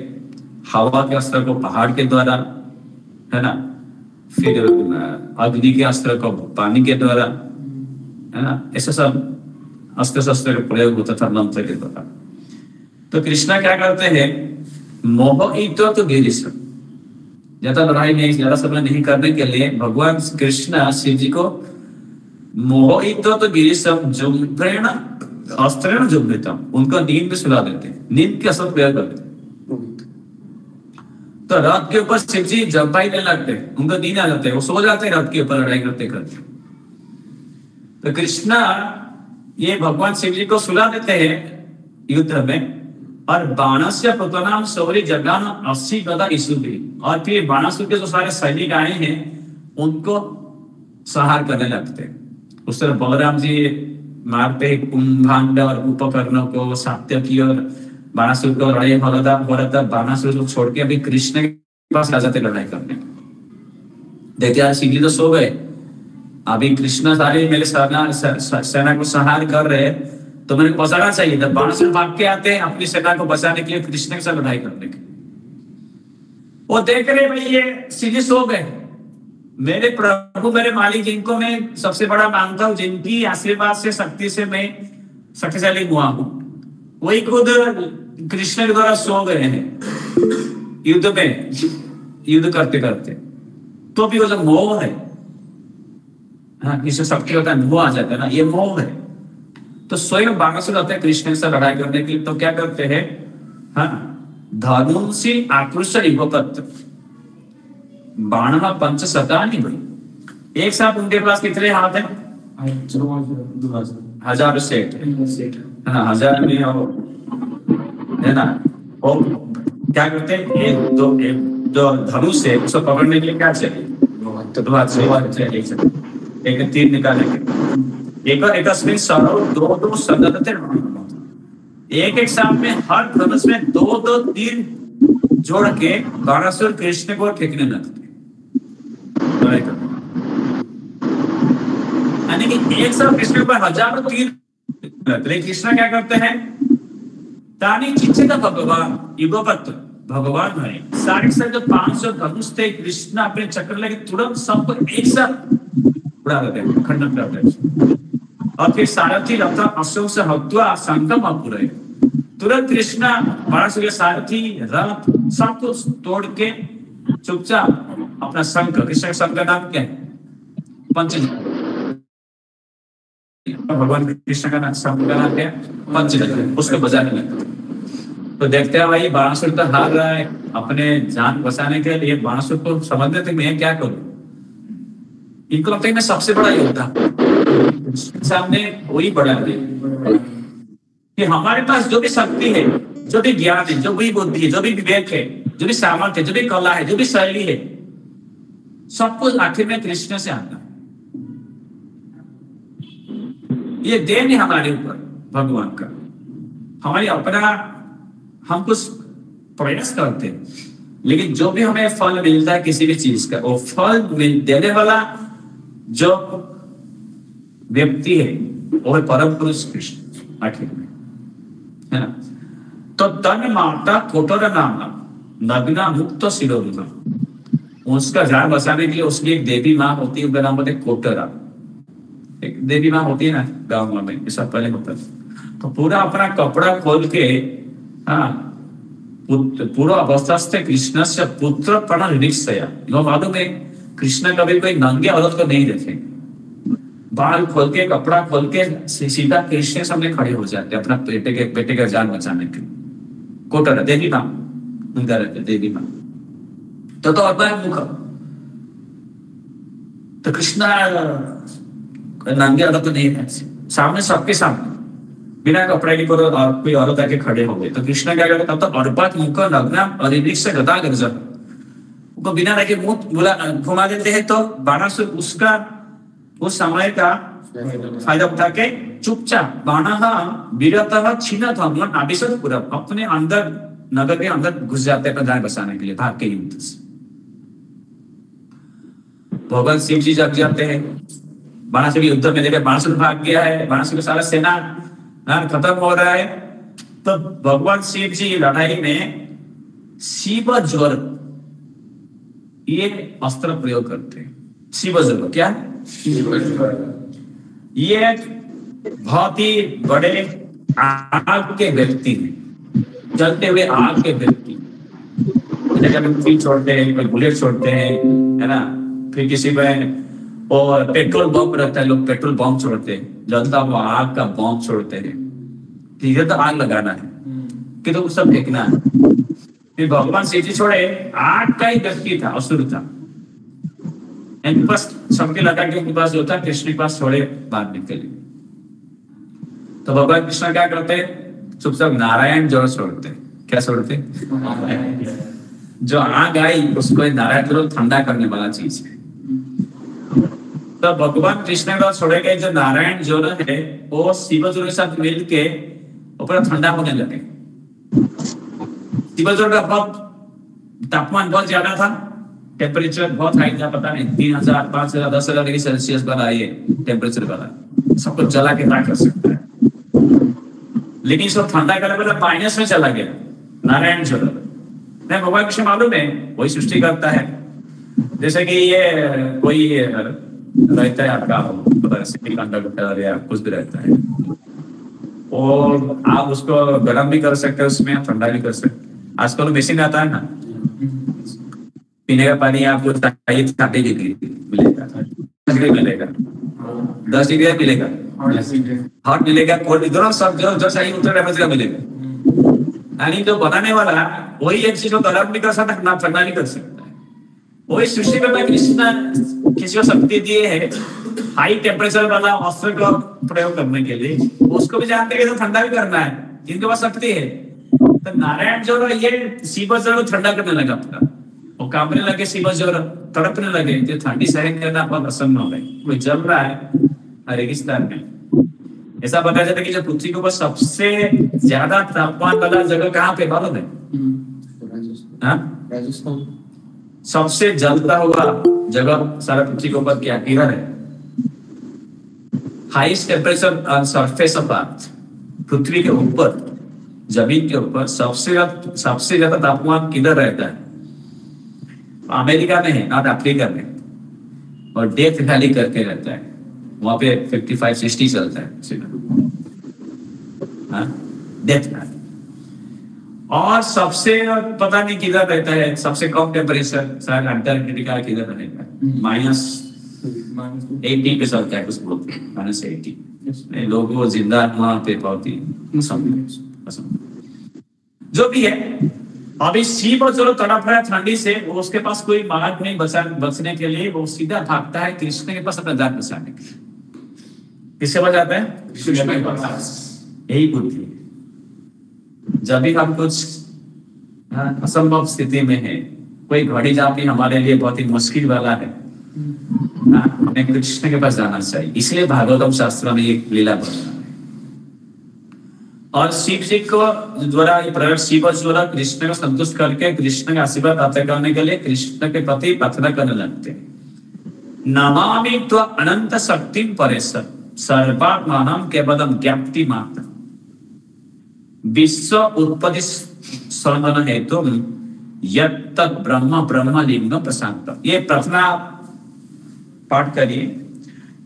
Speaker 1: हवा के अस्त्र को पहाड़ के द्वारा, है ना, फिर अग्नि के अस्त्र को पानी के द्वारा, है ना, ऐसा सब अस्त्र शस्त्र का प्रयोग होता था मंत्र के द्वारा। तो कृष्णा क्या करते हैं, मोह ईतो तो गिरीश, ज्यादा लड़ाई नहीं, ज्यादा समय नहीं करने के लिए भगवान कृष्ण शिव जी को मोह ईतो तो गिरीश जुम्प्रेण अस्त्रेण जुम्प्रितम, उनको नींद में सुला देते हैं, नींद के असर प्रयोग करते हैं। तो रथ के ऊपर शिव जी जंपाई में लगते, उनको नींद आ जाते हैं, वो सो जाते हैं रथ के ऊपर लड़ाई करते करते। तो कृष्णा ये भगवान शिव जी को सुला देते हैं युद्ध में, और बाणासुर पुत्रनाम शौर्य जगान 80 गदा ईसुभी, और फिर बाणासुर के जो सारे सैनिक आए हैं उनको संहार करने लगते हैं। उस तरह बलराम जी मारते हैं कुंभांड और उपकर्ण को, सात्यकी और बाणासुर को लड़ाई हो रहा था, बाणासुर को छोड़ के अभी कृष्ण के पास आ जाते लड़ाई करने। देखते आज शिव जी तो सो गए, अभी कृष्ण सारे मेरे सेना को संहार कर रहे हैं, तो मेरे को बचाना चाहिए था। बाणासुर भाग के आते हैं अपनी सेना को बचाने के लिए, कृष्ण के साथ लड़ाई करने के। वो देख रहे भाई ये शिव जी सो गए, मेरे प्रभु मेरे मालिक जिनको मैं सबसे बड़ा मानता हूँ, जिनकी आशीर्वाद से शक्ति से मैं शक्तिशाली हुआ हूँ, वही खुद कृष्ण के द्वारा सो गए हैं युद्ध में, युद्ध करते करते। तो भी वो जो मोह है, हाँ, इससे शक्ति होता है, मोह आ जाता है ना, ये मोह है। तो स्वयं बाणासुर आते हैं कृष्ण से लड़ाई करने के लिए, तो क्या करते हैं, हाँ, धनुषी आकृष्ट युगपत्र बाण पंच शतानि भाई, एक साथ उनके पास कितने हाथ हैं? 1000 सेठ, है ना, 1000 में है ना। और क्या करते हैं, एक जो धनुष है उसको पकड़ने के लिए क्या चाहिए? दो हाथ चाहिए, एक तीर निकालेंगे, एक दो सदते, एक साथ में हर धनुष में दो तीर जोड़ के बाणासुर कृष्ण को फेंकने लगते, यानी कि एक साथ कृष्ण पर हजारों तीर। कृष्ण क्या करते हैं, तानी चिच्चित भगवान युगपत्र, भगवान है सारे जो 500 धनुष थे, कृष्ण अपने चक्र लेके तुरंत सबको एक साथ उड़ा देते हैं, खंडन करते हैं। और फिर सारथी रथ अशोक से हत्वा संगम अपुरे, तुरंत कृष्ण बाणासुर के सारथी रथ सब कुछ तोड़ के चुपचाप अपना शंख, कृष्ण के शंख का नाम क्या है? पंचजन्य। भगवान कृष्ण का नाम, शंख का नाम क्या है? पंचजन्य, उसको बजाने लगते। तो देखते हैं भाई बाणासुर तो हार रहा है, अपने जान बचाने के लिए बाणासुर को समझ लेते मैं क्या करूं, इनको लगता है मैं सबसे बड़ा योद्धा, सामने वही बड़ा है कि हमारे पास जो भी शक्ति है, जो भी ज्ञान है, जो भी बुद्धि है, जो भी विवेक है, जो भी सामर्थ्य है, जो भी कला है, जो भी शैली है, सब कुछ आखिर में कृष्ण से आता है। ये देन है हमारे ऊपर भगवान का, हमारी अपना हम कुछ प्रयास करते हैं, लेकिन जो भी हमें फल मिलता है किसी भी चीज का, वो फल देने वाला जो व्यक्ति है वो है परम पुरुष कृष्ण आखिर में, है ना। तो तन माता कोटरा नाम नग्ना मुक्त शिरोरुना, उसका जान बचाने के लिए उसकी एक देवी माँ होती है, उनका नाम होता है कोटरा। एक देवी माँ होती है ना गाँव में, ये सब पहले होता है। तो पूरा अपना कपड़ा खोल के, हाँ, पूरा अवस्था से कृष्ण से पुत्र प्रण निश्चय, मालूम है कृष्ण कभी कोई नंगे औरत को नहीं देखे, बाल खोल के कपड़ा खोल के सीधा कृष्ण के सामने खड़े हो जाते अपना बेटे का जान बचाने के लिए। कोटर देवी माँ उनका रहते देवी माँ तो और मुख तो कृष्णा नंगे औरत तो नहीं है, सामने सबके सामने बिना कपड़े की कोई औरत आके खड़े हो गए तो कृष्ण क्या करते तब तो अर्पत मुख नग्न और से गदा गर्जन उनको बिना रखे मुंह बुला घुमा देते हैं। तो बाणासुर उसका उस समय का फायदा उठा के चुपचाप बाणः वीरतः छिन्नतम नाभिसरपुरम अपने अंदर नगर के अंदर घुस जाते हैं अपना जान बचाने के लिए भाग के युद्ध से। भगवान शिव जी जग जाते हैं, बाणासुर युद्ध में देखे बाणासुर भाग गया है, बाणासुर का सारा सेना खत्म हो रहा है। तो भगवान शिव जी लड़ाई में शिव ज्वर ये अस्त्र प्रयोग करते हैं। शिव ज्वर क्या है? ये बहुत ही बड़े आग के व्यक्ति हैं, जलते हुए आग के व्यक्ति, जैसे छोड़ते हैं, कोई बुलेट छोड़ते हैं, है ना, फिर किसी में और पेट्रोल बम रहता है, लोग पेट्रोल बम छोड़ते हैं, जलता हुआ आग का बम छोड़ते हैं। इधर तो आग लगाना है कि तो सब फेंकना है। फिर भगवान शिव जी छोड़े आग का ही व्यक्ति था, असुर था, इनके पास सबके लगा के उनके पास जो था कृष्ण के पास छोड़े मारने के लिए। तो भगवान कृष्ण क्या करते? चुपचाप नारायण जोर छोड़ते। क्या छोड़ते? जो आग आई उसको नारायण जोर ठंडा करने वाला चीज है। तो भगवान कृष्ण का छोड़े गए जो नारायण जोर है वो शिव जोर के साथ मिल के ऊपर ठंडा होने लगे। शिव जोर का बहुत तापमान बहुत ज्यादा था, टेम्परेचर बहुत हाई था, पता नहीं 3000 5000 10,000 डिग्री सेल्सियस बना, ये टेम्परेचर बना, सबको जला के क्या कर सकता है। लेकिन इसको ठंडा करने वाला माइनस में चला गया नारायण जोर। भगवान कृष्ण मालूम है वही सृष्टि करता है। जैसे कि ये कोई रहता है आपका कंडक्टर या कुछ भी रहता है, और आप उसको गर्म भी कर सकते हैं, उसमें ठंडा भी कर सकते हैं। आजकल मशीन आता है ना, पीने का पानी आपको चाहिए 30 डिग्री मिलेगा, 10 डिग्री मिलेगा, हॉट मिलेगा, कोल्ड दोनों सब जो चाहिए उतना टेम्परेचर मिलेगा। यानी जो बनाने वाला वही एक चीज को गर्म भी कर सकता है, ठंडा भी कर सकता है। वही सृष्टि में कृष्ण किसी को शक्ति दिए है हाई टेम्परेचर वाला अस्त्र का प्रयोग करने के लिए, उसको भी जानते हैं तो ठंडा भी करना है, जिनके पास शक्ति है। तो नारायण जो ये शिव जोर को ठंडा करने लगा पूरा, और कांपने लगे, शिव जोर तड़पने लगे, जो ठंडी सहन करना बहुत प्रसन्न हो गए। कोई जल रहा है रेगिस्तान में, ऐसा बताया जाता है कि जो पृथ्वी के ऊपर सबसे ज्यादा तापमान वाला जगह कहाँ पे मालूम है? राजस्थान। सबसे जलता हुआ जगह सारा पृथ्वी के ऊपर क्या? इधर है। Highest temperature on surface of earth, पृथ्वी के ऊपर, जमीन के ऊपर सबसे ज्यादा तापमान किधर रहता है? अमेरिका में है, नॉट अफ्रीका में, और डेथ वैली करके रहता है, वहां पे 55-60 चलता है डेथ वैली। और सबसे पता नहीं किधर रहता है सबसे कम टेम्परेचर, शायद अंटार्कटिका किधर रहेगा, -80 पे चलता है, कुछ बोलते हैं -80। लोगों जिंदा वहां पे बहुत ही पसंद। जो भी है, अभी शिव जो तड़प रहा है ठंडी से, वो उसके पास कोई मार्ग नहीं बचने के लिए, वो सीधा भागता है कृष्ण के पास अपना जान बचाने के लिए। किसके पास जाता है? कृष्ण के पास। यही बुद्धि। जब भी हम कुछ असंभव स्थिति में है, कोई घड़ी जहाँ भी हमारे लिए बहुत ही मुश्किल वाला है, हमें कृष्ण के पास जाना चाहिए। इसलिए भागवतम शास्त्र में एक लीला बनाना है। और शिव जी को द्वारा ये प्रकट शिव द्वारा कृष्ण को संतुष्ट करके कृष्ण का आशीर्वाद प्राप्त करने के लिए कृष्ण के प्रति प्रार्थना करने लगते हैं। नमामि त्वा अनंत शक्ति परेश सर्वात्मानं केवलं ज्ञप्ति मात्र विश्व उत्पत्ति संबंध हेतु यत् ब्रह्म लिंग प्रशांत। ये प्रार्थना पाठ करिए,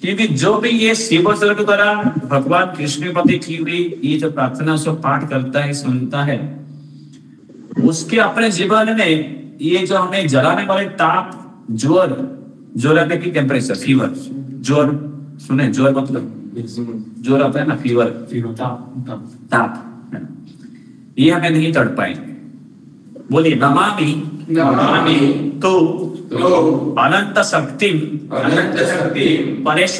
Speaker 1: क्योंकि जो भी ये शिव के द्वारा भगवान कृष्ण के प्रति की हुई ये जो प्रार्थना उसको पाठ करता है, सुनता है, उसके अपने जीवन में ये जो हमें जलाने वाले ताप ज्वर जोर आने की टेम्परेचर, फीवर, जोर सुने, जोर मतलब जोर आता है ना, फीवर, ताप, ये हमें नहीं तड़ पाएंगे। बोलिए नमामि
Speaker 2: नमामि
Speaker 1: तो
Speaker 2: तो
Speaker 1: अनंत शक्ति
Speaker 2: अनंत शक्ति
Speaker 1: परेश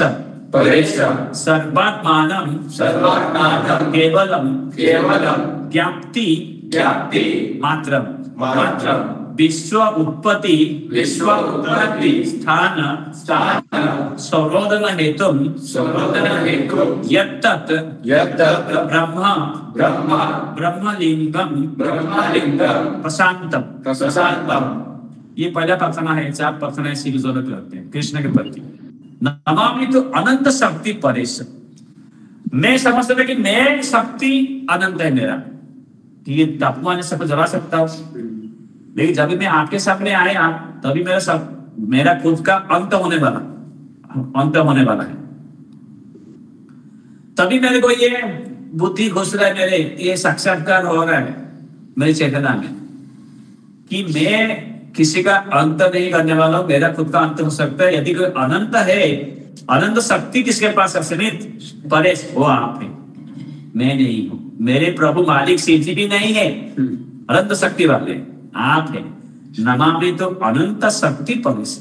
Speaker 2: परेश
Speaker 1: सर्वात्मानं
Speaker 2: सर्वात्मानं
Speaker 1: केवलम
Speaker 2: केवलम
Speaker 1: ज्ञाप्ति
Speaker 2: ज्ञाप्ति
Speaker 1: मात्रम
Speaker 2: मात्रम
Speaker 1: विश्व उत्पत्ति
Speaker 2: विश्व उत्पत्ति
Speaker 1: स्थान
Speaker 2: स्थान
Speaker 1: संरोधन हेतु
Speaker 2: संरोधन हेतु
Speaker 1: यत्तत्
Speaker 2: यत्तत्
Speaker 1: ब्रह्म
Speaker 2: ब्रह्म
Speaker 1: ब्रह्मलिंगम
Speaker 2: ब्रह्मलिंगम
Speaker 1: प्रशांतम।
Speaker 2: प्रशांतम।
Speaker 1: ये पहला प्रार्थना है, चार प्रार्थना इसी की जरूरत लगते हैं कृष्ण के प्रति। नमामि तो अनंत शक्ति परेश, मैं समझता था कि मैं शक्ति अनंत है मेरा, ये तापमान सबको जला सकता हूं, लेकिन जब मैं आपके सामने आया तभी मेरा खुद का अंत होने वाला है। तभी मेरे को ये बुद्धि घुस रहा है, मेरे ये साक्षात्कार हो रहा है मेरी चेतना में कि मैं किसी का अंत नहीं करने वाला हूं, मेरा खुद का अंत हो सकता है। यदि कोई अनंत है, अनंत शक्ति किसके पास है? सीमित परेश, वो आप है, मैं नहीं हूं। मेरे प्रभु मालिक शिव जी भी नहीं है, अनंत शक्ति वाले आप है। नमामि तो अनंत शक्ति परेश,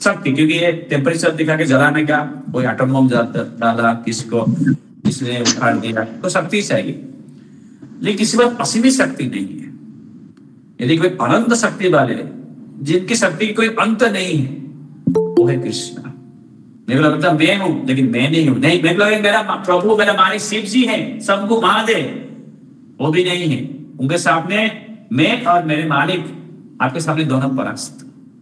Speaker 1: शक्ति, क्योंकि ये टेम्परेचर दिखा के जलाने का, कोई एटम बम डाला, किसने उखाड़ दिया, तो शक्ति चाहिए, लेकिन किसी बात असीमित शक्ति नहीं है। यदि कोई अनंत शक्ति वाले जिनकी शक्ति की कोई अंत नहीं है, वो है कृष्ण। मेरे को लगता मैं हूं, लेकिन मैं नहीं हूं। नहीं, मेरे को लगे मेरा प्रभु, मेरा मालिक शिव जी है, सबको मार दे, वो भी नहीं है। उनके सामने मैं और मेरे मालिक, आपके सामने दोनों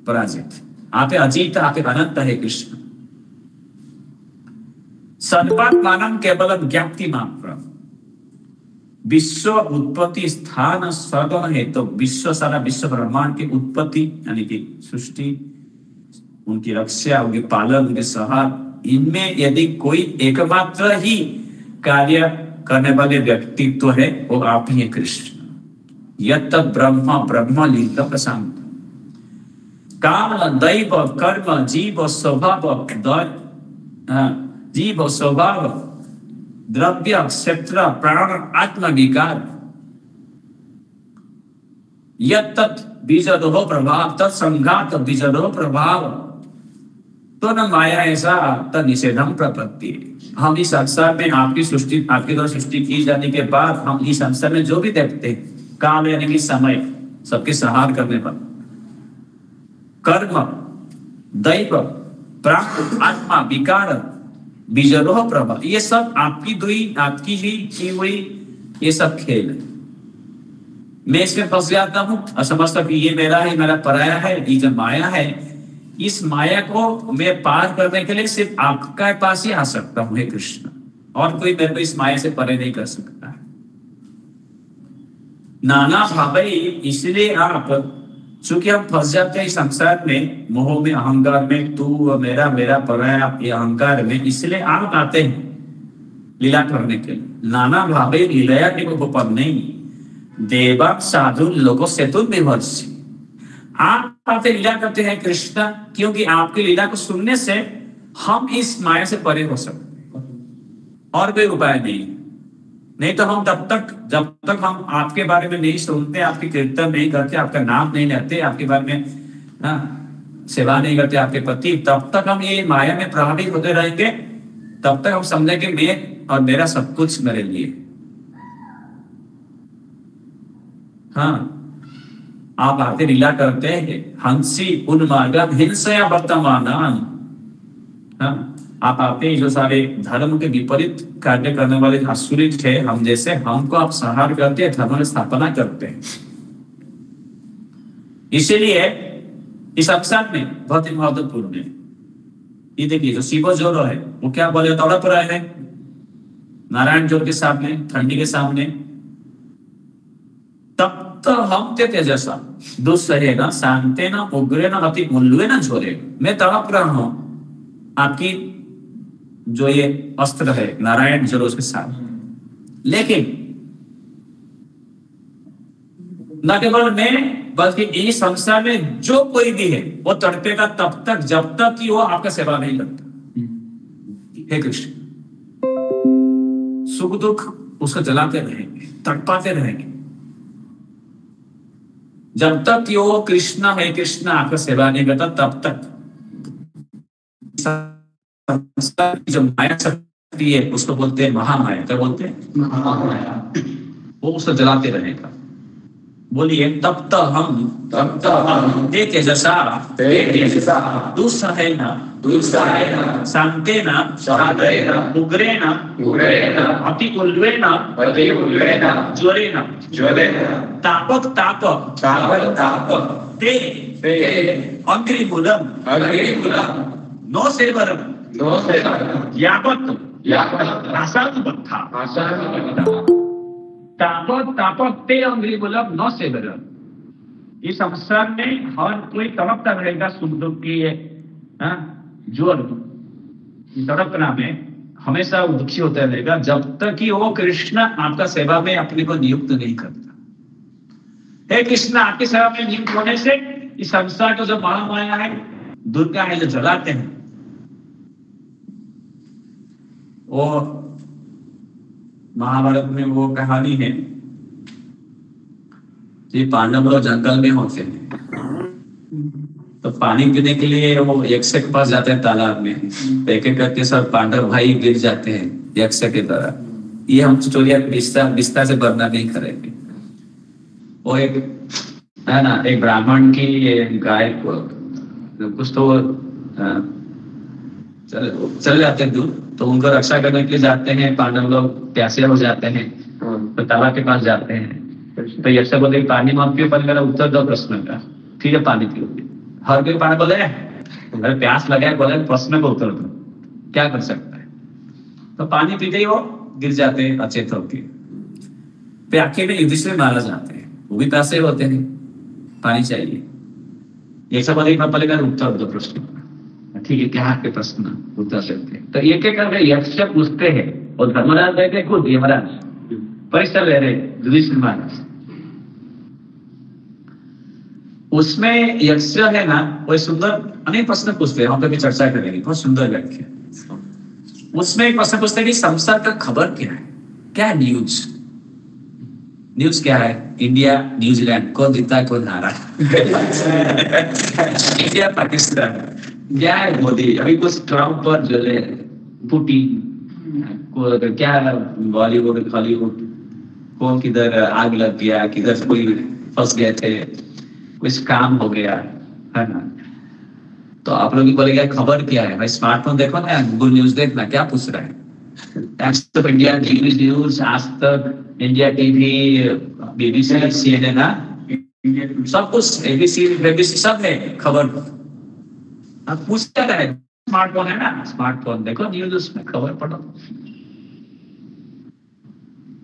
Speaker 1: पराजित। आप अजीत, आप अनंत है कृष्ण। सर्वात्मानं केवलम ज्ञाप्ति मात्रम, विश्व उत्पत्ति स्थान सर्वम है, तो विश्व, सारा विश्व ब्रह्मांड की उत्पत्ति यानी कि सृष्टि, उनकी रक्षा, उनके पालन, उनके सहार, इनमें यदि कोई एकमात्र ही कार्य करने वाले व्यक्तित्व है, वो आप ही है कृष्ण। यत् ब्रह्म ब्रह्मलिंग प्रशांत, काम दैव कर्म जीव स्वभाव, जीव स्वभाव, द्रव्य क्षेत्र प्राण आत्म विकार, यत्तत् बीजदो प्रभाव तत्संघात बीजदो प्रभाव, तो न माया ऐसा तद निषेधम प्रपत्ति। हम इस संसार में आपकी सृष्टि, आपके द्वारा सृष्टि की जाने के बाद हम इस संसार में जो भी देखते हैं, काल यानी कि समय, सबके संहार करने पर, कर्म दैव प्राण आत्मा विकार बीजरोह प्रभा, ये सब आपकी ही की हुई ये सब खेल है। मैं इसमें फंस जाता हूं और समझता कि ये मेरा है, मेरा पराया है, ये जो माया है, इस माया को मैं पार करने के लिए सिर्फ आपका पास ही आ सकता हूं, हे कृष्ण, और कोई मेरे को इस माया से परे नहीं कर सकता है। नाना भावे, इसलिए आप, चूंकि हम फंस जाते हैं इस संसार में, मोह में, अहंकार में, तू मेरा, मेरा पराया, ये अहंकार में, इसलिए आप आते हैं लीला करने के लिए। नाना भावे लीलाया के ऊपर नहीं, देवा साधु लोगों से तुम विवर्षी, आप आते लीला करते हैं कृष्ण, क्योंकि आपकी लीला को सुनने से हम इस माया से परे हो सकते हैं, और कोई उपाय नहीं तो हम जब तक हम आपके बारे में नहीं सुनते, आपकी कीर्तन नहीं करते, आपका नाम नहीं लेते, आपके बारे में सेवा नहीं करते आपके प्रति, तब तक हम ये माया में प्रभावित होते रहेंगे। तब तक हम समझेंगे मैं और मेरा सब कुछ मेरे लिए। हाँ, आप आते लीला करते हैं, हंसी उन्मार्ग हिंसा वर्तमान, हाँ, आप आते जो सारे धर्म के विपरीत कार्य करने वाले असुरित है हम जैसे, हमको आप संहार करते हैं, धर्म की स्थापना करते हैं। इसीलिए इस अवसर में बहुत ही महत्वपूर्ण है। ये देखिए, जो शिव जोर है वो क्या बोले, तड़प रहे हैं नारायण जोर के सामने, ठंडी के सामने। तब तो हम तेजसा दुस्सहेना शांतेन उग्रेण अति उल्लुएन झोरे, मैं तड़प रहा हूं आपकी जो ये अस्त्र है नारायण जोर उसके साथ, लेकिन न केवल मैं बल्कि इस संसार में जो कोई भी है वो तड़पेगा तब तक जब तक कि वो आपका सेवा नहीं करता। हे कृष्ण, सुख दुख उसको जलाते रहेंगे, तड़पाते रहेंगे, जब तक कि वो कृष्ण है कृष्ण आपका सेवा नहीं करता तब तक संसार की जो माया शक्ति है उसको बोलते हैं महामाया। क्या बोलते हैं?
Speaker 2: महामाया।
Speaker 1: वो उसको जलाते रहेगा। बोलिए तब तक हम देखे जैसा दुस्सहेन शांतेन उग्रेण अतिउल्वेन ज्वरेण तापक ते अग्निमूलम नो सेवरम यावत् आसानुबद्धा तापक ते अग्निमूलम नो सेवरम। इस संसार में हर कोई तड़पता रहेगा सुख दुख की ज्वर तड़पना में हमेशा दुखी होता रहेगा जब तक कि वो कृष्ण आपका सेवा में अपने को नियुक्त नहीं करता। हे कृष्ण, आपकी सेवा में नियुक्त होने से इस संसार को जो महामाया है, दुर्गा है, जो जलाते हैं, वो महाभारत में वो कहानी है कि पांडव लोग जंगल में होते हैं तो पानी पीने के लिए वो यक्ष के पास जाते हैं तालाब में। एक एक करके सब पांडव भाई गिर जाते हैं यक्ष के तरह। ये हम स्टोरी विस्तार से वर्णन नहीं करेंगे। वो एक है ना, एक ब्राह्मण की गाय को कुछ तो चल जाते हैं दूर, तो उनको रक्षा करने के लिए जाते हैं। पांडव लोग प्यासे हो जाते हैं तो तालाब के पास जाते हैं। तो यक्ष बोले पानी मत पियो, पर मेरा उत्तर दो प्रश्न का। ठीक है, पानी पियो। हर कोई पानी बोले अरे प्यास लगा है, बोले प्रश्न को उत्तर दो, क्या कर सकता है। तो पानी पीते ही वो गिर जाते हैं अचेत होके। फिर आखिर में युधिष्ठिर महाराज आते हैं, वो भी प्यासे होते हैं, पानी चाहिए। यक्ष बोले बोलेगा उत्तर दो प्रश्न। ठीक है, क्या के प्रश्न उत्तर सकते हैं। तो एक एक करके यक्ष पूछते हैं और धर्मराज कहते हैं खुद यमराज परीक्षा ले रहे युधिष्ठिर महाराज। उसमें यक्ष है ना, वो सुंदर अनेक प्रश्न पूछते हैं, हम कभी चर्चा करेंगे, बहुत सुंदर व्याख्या। उसमें एक प्रश्न पूछते हैं कि संसार का खबर क्या है, क्या है न्यूज। न्यूज क्या है? इंडिया न्यूजीलैंड कौन जीता है कौन हारा इंडिया पाकिस्तान क्या है, मोदी अभी कुछ ट्रम्प पर जो है, पुतिन को क्या, बॉलीवुड हॉलीवुड कौन किधर आग लग गया, किधर कोई फंस गए थे, कुछ काम हो गया है ना। तो आप लोग बोलेगा खबर क्या है भाई, स्मार्टफोन देखो ना, गूगल न्यूज देखना, क्या पूछ रहा है। टाइम्स ऑफ इंडिया, न्यूज, आज तक, इंडिया टीवी, बीबीसी, सीएनएन, सब कुछ, एबीसी सब है खबर। आप पूछता है, स्मार्टफोन है ना, स्मार्टफोन देखो, न्यूज उसमें खबर पढ़ो।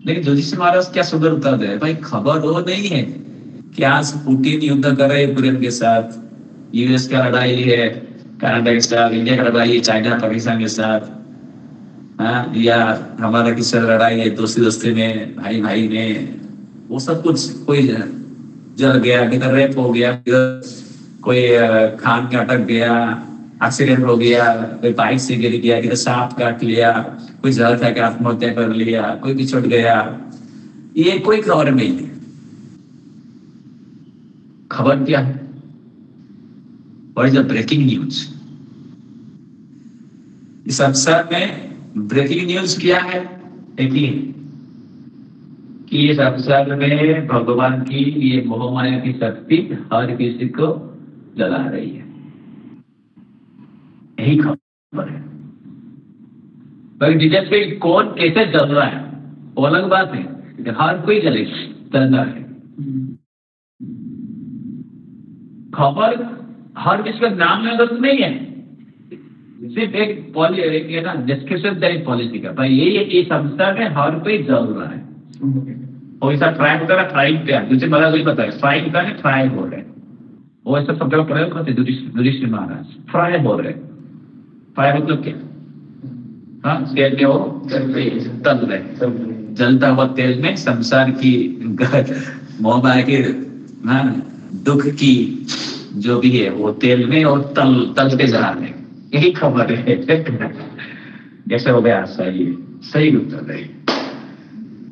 Speaker 1: लेकिन युधिष्ठिर महाराज क्या सुंदर उत्तर दे, भाई खबर वो नहीं है कि आज पुतिन युद्ध कर रहे हैं यूक्रेन के साथ, यूएस का लड़ाई है कनाडा के साथ, इंडिया का लड़ाई है चाइना पाकिस्तान के साथ, हाँ, या हमारा किसी लड़ाई है दोस्ती में, भाई भाई में, वो सब कुछ। कोई जल गया, किधर रेप हो गया, कोई खान में अटक गया, एक्सीडेंट हो गया, कोई बाइक से गिर गया, किधर सांप काट लिया, कोई जहर खा के आत्महत्या कर लिया, कोई बिछड़ गया, ये कोई खबर नहीं है। खबर क्या है? What is the breaking news? इस संसार में ब्रेकिंग न्यूज क्या है? एक ही कि इस संसार में भगवान की ये मोहमाया की शक्ति हर किसी को जला रही है, यही खबर है। पर डिटेल पे कौन कैसे जल रहा है वो अलग बात है, हर कोई जलेगा, जलता है। खबर हर किसी का नाम में गलत नहीं है, सिर्फ एक ना डिस्क्रिप्शन दे पॉलिसी का, भाई ये संस्था में हर कोई जल रहा है। और ऐसा ट्राई होता है, ट्राई क्या दूसरे बड़ा कुछ पता है, ट्राई होता है, ट्राई हो रहे हैं, वो ऐसा शब्द का प्रयोग करते युधिष्ठिर महाराज, फ्राई हो रहे। फ्राई मतलब क्या? हाँ, तेल में वो तल रहे, जलता हुआ तेल में संसार की मोहमाया की दुख की जो भी है वो तेल में और तलते जा रहे हैं, यही खबर है। जैसे हो गया सही उत्तर है।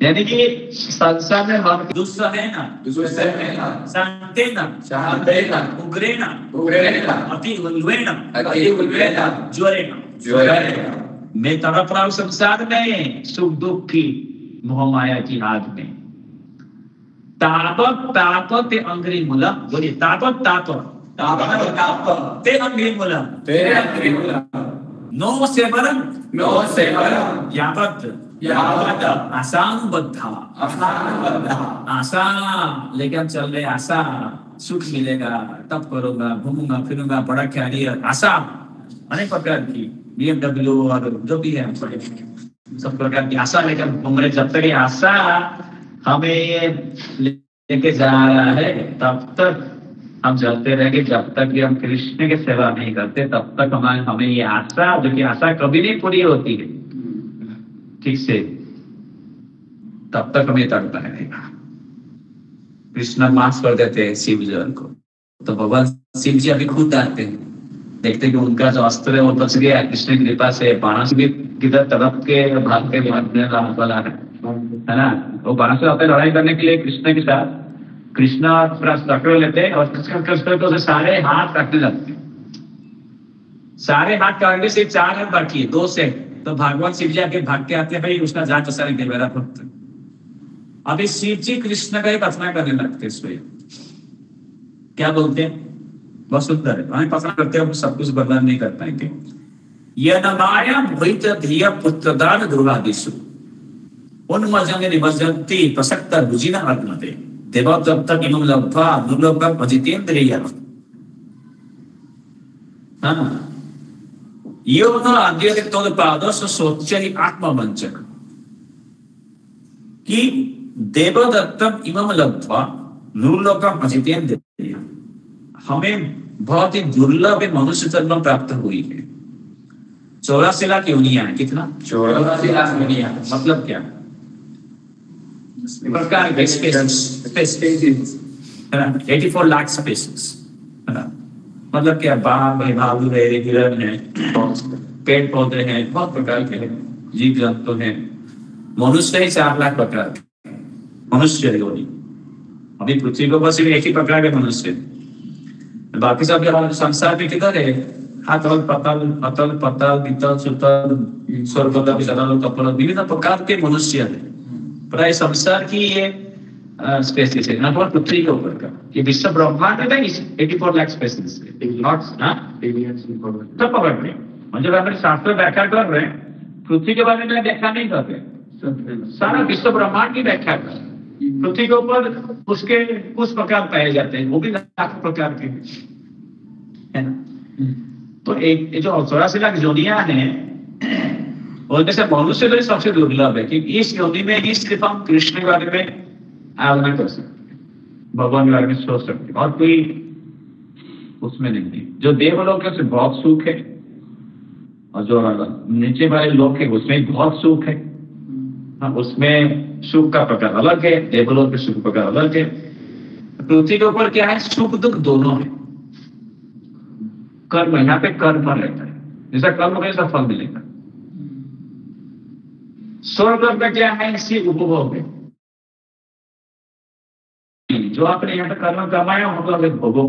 Speaker 1: यानी कि संसार में हम दुस्सहेना
Speaker 2: दुस्सहेना
Speaker 1: शांतेना
Speaker 2: शांतेन
Speaker 1: उग्रेण
Speaker 2: उग्रेण
Speaker 1: अति उल्वेण
Speaker 2: अति उल्वेन
Speaker 1: ज्वरेण
Speaker 2: ज्वरेण
Speaker 1: मैं तड़प रहा हूं संसार में सुख दुख की मोह माया की आग में। ताप ते अंग्री मूलम, बोलिए ताप ते अंग्री मूलम,
Speaker 2: तेरे अंग्रीमुलम
Speaker 1: नो सेवरम
Speaker 2: नो सेवरम
Speaker 1: यावत आसानुबद्धा, आशा लेके हम चल रहे, आशा सुख मिलेगा तब करूंगा, घूमूंगा फिरूंगा, बड़ा कैरियर, आशा अनेक प्रकार की BMW और जो भी है सब प्रकार की आशा लेकर घूम रहे। जब तक ये आशा हमें लेके जा रहा है तब तक हम चलते रहेंगे। जब तक हम कृष्ण की सेवा नहीं करते तब तक हमें ये आशा, जो कि आशा कभी नहीं पूरी होती है ठीक से, तब तक हमें तड़पा रहेगा। कृष्ण माफ कर देते हैं शिव जी को, तो भगवान शिव जी अभी खुद आते हैं, देखते कि उनका जो अस्त्र है वो बच गया कृष्ण की कृपा से। बाणस भी किधर तड़प के भाग के वाला है ना, वो बाणस आते लड़ाई करने के लिए कृष्ण के साथ। कृष्ण पूरा पकड़ लेते हैं और कृष्ण को सारे हाथ काटने लगते हैं। सारे हाथ काटने से 4 हाथ बाकी है, 2 से, तो भगवान शिव जी आके भाग के आते हैं, भाई उसका जान तो सारे मेरा भक्त। अभी शिव जी कृष्ण का ही प्रार्थना करने लगते हैं स्वयं। क्या बोलते हैं? बहुत सुंदर है, हमें पसंद करते हैं, सब कुछ बर्दाश्त नहीं कर पाएंगे। यनमाया भूत धिय पुत्रदान दुर्गादिषु उन्मजन निमज्जन्ति प्रसक्त रुजिन आत्मते देवदत्त इमं लब्ध्वा दुर्लभं भजितेन्द्रियः। हाँ, यो न अद्यते तोदपादस्य सोच्यहि आत्मवञ्चक, कि देवदत्तम इमं लब्ध्वा दुर्लभं भजितेन्द्रियः, हमें बहुत ही दुर्लभ मनुष्य जन्म प्राप्त हुई है। 84 लाख योनियां है। कितना?
Speaker 2: 84 लाख योनियां।
Speaker 1: मतलब क्या? प्रकार के स्पेसीज, 84 लाख स्पेसीज, मतलब क्या? बाघ है, भालू है, हिरण है, पेड़ पौधे हैं, बहुत प्रकार के जीव जंतु हैं। मनुष्य ही 4 लाख प्रकार के मनुष्य योनि। अभी पृथ्वी को बस एक ही प्रकार के मनुष्य, बाकी सब संसार में किधर है? अतल पतल वितल सुतल स्वर्ग कपल, विभिन्न प्रकार के मनुष्य है। प्राय संसार की ये स्पेसीज है, ना पृथ्वी के ऊपर का ये विश्व ब्रह्मांड है, 84 लाख स्पेसीज सब पकड़ रहे। मतलब हमारे शास्त्र व्याख्या कर रहे हैं, पृथ्वी के बारे में व्याख्या नहीं कर रहे, सारा विश्व ब्रह्मांड की व्याख्या कर रहे। पृथ्वी के ऊपर उसके कुछ प्रकार पाए जाते हैं, वो भी लाख प्रकार के है ना। तो एक जो 84 लाख योनियां हैं, और जैसे मनुष्य तो सबसे दुर्लभ है कि इस योनि में ही सिर्फ हम कृष्ण के बारे में आराधना कर सकते हैं, भगवान के बारे में सोच सकते हैं, और कोई उसमें नहीं। जो देवलोक है उसमें बहुत सुख है, और जो नीचे वाले लोग है उसमें बहुत सुख है। उसमें सुख का प्रकार अलग है, देवलोक के सुख का प्रकार अलग है। पृथ्वी के ऊपर क्या है? सुख दुख दोनों है। कर्म, यहाँ पे कर्म पर रहता है, जैसा कर्म करें वैसा फल मिलेगा। स्वर्ग का क्या है? इसी उपभोग है, जो आपने यहाँ पे कर्म कमाया मतलब भोगो,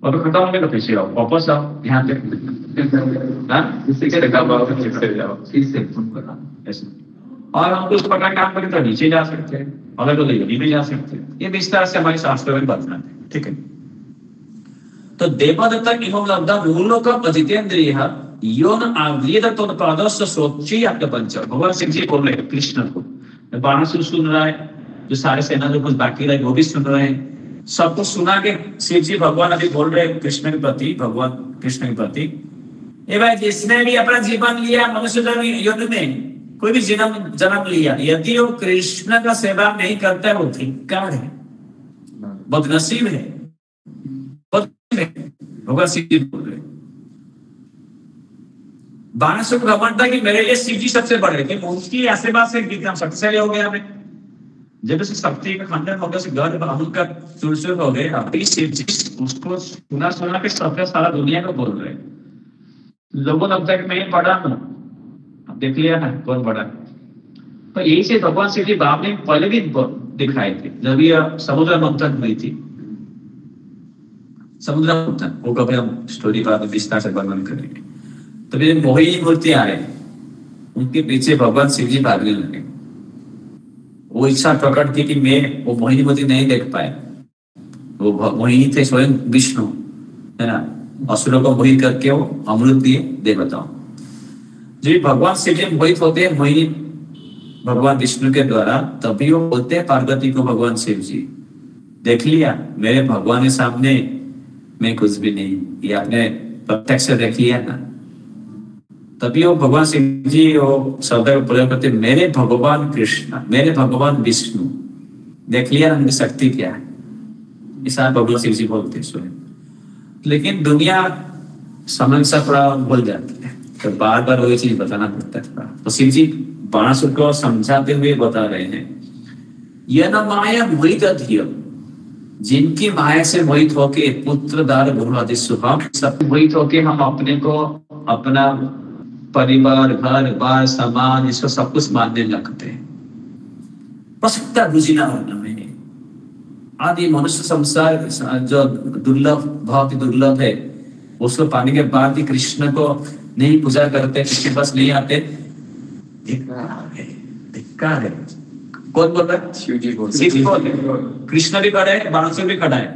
Speaker 1: और खत्म होंगे तो फिर से आओ, वापस आओ यहाँ पे, और हम उस प्रकार काम करें तो नीचे जा सकते हैं, अलग अलग योनि में जा सकते हैं। ये विस्तार से हमारे शास्त्र में बताते हैं, ठीक है। तो देवदत्त इमं लब्ध्वा दुर्लभं भजितेन्द्रियः यो न आव्रियदत्तोत्पादस्य सोच्यहि आत्मवञ्चक। भगवान शिव जी बोल रहे हैं कृष्ण को, बाणासुर सुन रहा है, जो सारे सेना जो कुछ बाकी रहे वो भी सुन रहे हैं, सबको सुना के शिव जी भगवान अभी बोल रहे हैं कृष्ण के प्रति, भगवान कृष्ण के प्रति, ये भाई जिसने भी अपना जीवन लिया मनुष्य युद्ध में, कोई भी जन्म लिया, यदि वो कृष्ण का सेवा नहीं करता है वो धिक्कार है, बदनसीब है, भगवान शिव जी बोल रहे। बाणासुर को घमंड था कि मेरे लिए शिव जी सबसे बड़े, कि उनकी आशीर्वाद से कितना शक्तिशाली हो गया हमें, जब उस शक्ति का खंडन हो गया, उस गर्भ अहंकार चूर हो गए, अभी शिव जी उसको सुना सुना के सबका सारा दुनिया को बोल रहे हैं। लोगों लगता है कि मैं बड़ा हूँ, अब देख लिया ना कौन बड़ा है। तो यही से भगवान शिव जी बाप ने पहले भी दिखाए थे, जब ये समुद्र मंथन हुई थी। समुद्र मंथन वो कभी हम स्टोरी बाद में विस्तार से वर्णन करेंगे। तभी मोहिनी मूर्ति आए, उनके पीछे भगवान शिव जी भागने लगे। वो इच्छा प्रकट की कि मैं वो मोहिनी मूर्ति नहीं देख पाए। वो मोहिनी थे स्वयं विष्णु, है ना, असुरों को मोहित करके वो अमृत दिए देवताओं। जब भगवान शिव जी मोहित होते हैं मोहिनी भगवान विष्णु के द्वारा, तभी वो बोलते हैं पार्वती को, भगवान शिव जी देख लिया मेरे भगवान के सामने मैं कुछ भी नहीं, ये आपने प्रत्यक्ष से देख लिया ना। तभी वो भगवान शिव जी वो शब्द का प्रयोग करते, मेरे भगवान कृष्ण, मेरे भगवान विष्णु, देख लिया उनकी शक्ति क्या है, ऐसा भगवान शिव जी बोलते स्वयं। लेकिन दुनिया समय से थोड़ा भूल जाती है, तो बार बार वही चीज बताना पड़ता है। तो शिव जी बाणासुर को समझाते हुए बता रहे हैं, यह न माया मोहित अधिय, जिनकी माया से मोहित होके पुत्र दार गुरु शुभम, सब मोहित होके हम अपने को, अपना परिवार, घर बार, समाज, इसको सब कुछ मानने लगते हैं। प्रसक्ता बुझिना में आदि मनुष्य संसार जो दुर्लभ, बहुत ही दुर्लभ है, उसको पाने के बाद भी कृष्ण को नहीं पूजा करते, कृष्ण पास नहीं आते, धिक्कार है। कौन बोल रहा है? शिव जी बोल रहे। कृष्ण भी खड़ा है, बाणासुर भी खड़ा है,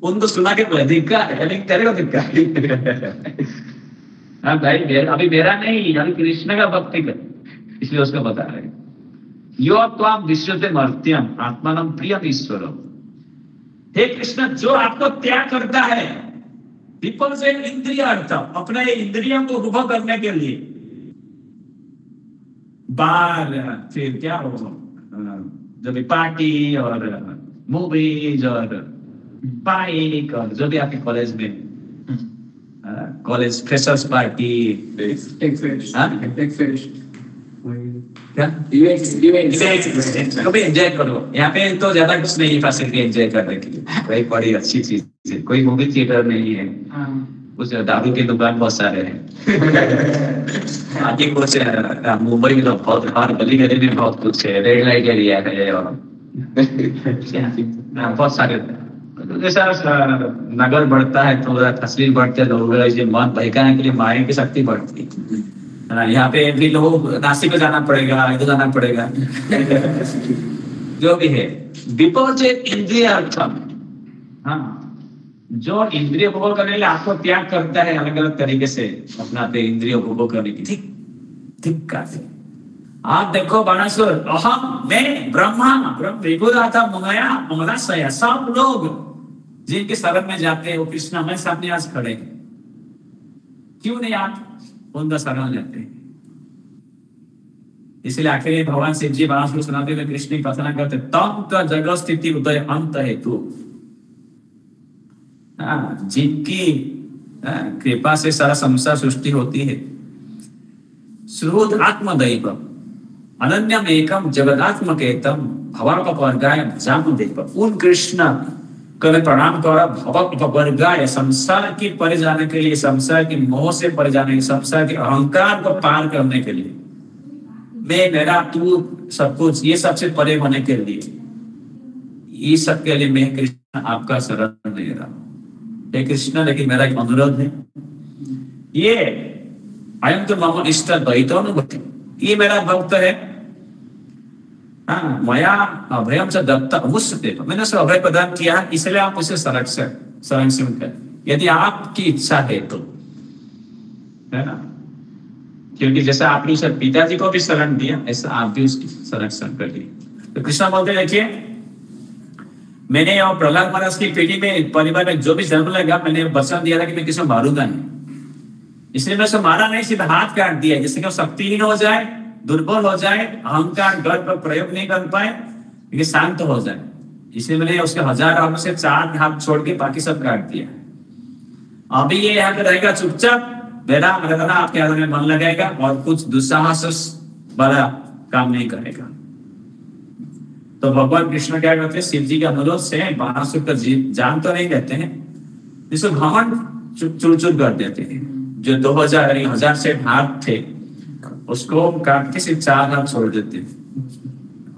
Speaker 1: उनको सुना के बोले धिक्कार है, लेकिन तेरे को धिक्कार। हाँ भाई, अभी मेरा नहीं, अभी कृष्ण का भक्ति कर, इसलिए उसको बता रहे यो त्वाम विश्वते मर्त्यम आत्मानम प्रियम ईश्वरम। हे कृष्ण, जो आपको त्याग करता है विफल से इंद्रियार्थम, अपने इंद्रियों को उपभोग करने के लिए, बार फिर क्या हो, जो भी पार्टी और मूवीज और बाइक और जो भी आपके कॉलेज में, कॉलेज फ्रेशर्स पार्टी, कभी एंजॉय करो। यहाँ पे तो ज्यादा कुछ नहीं फैसिलिटी एंजॉय करने के लिए, भाई बड़ी अच्छी चीज है। कोई मूवी थिएटर नहीं है, कुछ दारू की दुकान बहुत सारे हैं। आगे कुछ मुंबई में तो बहुत, हर गली गली में बहुत कुछ है, रेड लाइट एरिया है और बहुत सारे। जैसा नगर बढ़ता है तो तस्वीर बढ़ते, लोग मन बहकाने के लिए माया की शक्ति बढ़ती है। यहाँ पे भी लोग नासिक को जाना पड़ेगा, इधर जाना पड़ेगा। जो भी है विपद इंद्रिय अर्थम, हाँ, जो इंद्रिय उपभोग करने के लिए आपको त्याग करता है अलग अलग तरीके से अपना इंद्रिय उपभोग करने की, ठीक है। आप देखो बाणासुर, अहम मैं ब्रह्मा ब्रह्म विभुदाता मुनया ममलाशया, सब लोग जिनके शरण में जाते हैं वो कृष्ण हमारे सामने आज खड़े हैं। क्यों नहीं आप उनका शरण लेते हैं? इसलिए आखिर भगवान शिव जी बाणासुर सुनाते हुए कृष्ण की प्रार्थना करते, तम तो जगत स्थिति उदय अंत है तू, जिनकी कृपा से सारा संसार सृष्टि होती है। श्रुत आत्मदैव अनन्यम एकम जगदात्मकेतम भवापवर्गाय भजामदेव, उन कृष्ण को मैं प्रणाम कर भवापवर्गाय, संसार की परे जाने के लिए, संसार की मोह से परे जाने के लिए, संसार के अहंकार को पार करने के लिए, मैं मेरा तू सब कुछ, ये सबसे परे होने के लिए, ये सब के लिए मैं कृष्ण आपका शरण ले रहा हूं। हे कृष्ण, लेकिन मेरा एक अनुरोध है, ये अयम तो मम इष्ट द्वैतानुभूति, ये मेरा भक्त है, मया अभयम से दत्त अमुष्यते, मैंने उसे अभय प्रदान किया, इसलिए आप उसे संरक्षण करें, यदि आपकी इच्छा है तो, है ना। क्योंकि जैसा आपने उसे पिताजी को भी शरण दिया, ऐसा आप भी उसकी संरक्षण कर लिए। तो कृष्ण बोलते देखिए, मैंने और प्रहलाद महाराज की पीढ़ी में परिवार में जो भी जन्म लगा, मैंने वचन दिया था कि मैं किसी को मारूंगा नहीं, इसलिए मैं उसे मारा नहीं, सीधा हाथ काट दिया, जिससे कि शक्तिहीन हो जाए, दुर्बल हो जाए, अहंकार गर्व पर प्रयोग नहीं कर पाए, लेकिन शांत हो जाए। इसलिए मैंने उसके 1000 हाथ में से 4 हाथ छोड़ के बाकी सब काट दिया। अभी ये यहाँ पे रहेगा चुपचाप, मेरा आपके आदर में मन लगाएगा और कुछ दुस्साहस वाला काम नहीं करेगा। तो भगवान कृष्ण क्या करते हैं, शिव जी के अनुरोध से बाणासुर का जान तो नहीं देते हैं, जिसको घमंड चूर चूर कर देते हैं। जो 2000 से हाथ थे उसको काट के सिर्फ 4 हाथ छोड़ देते हैं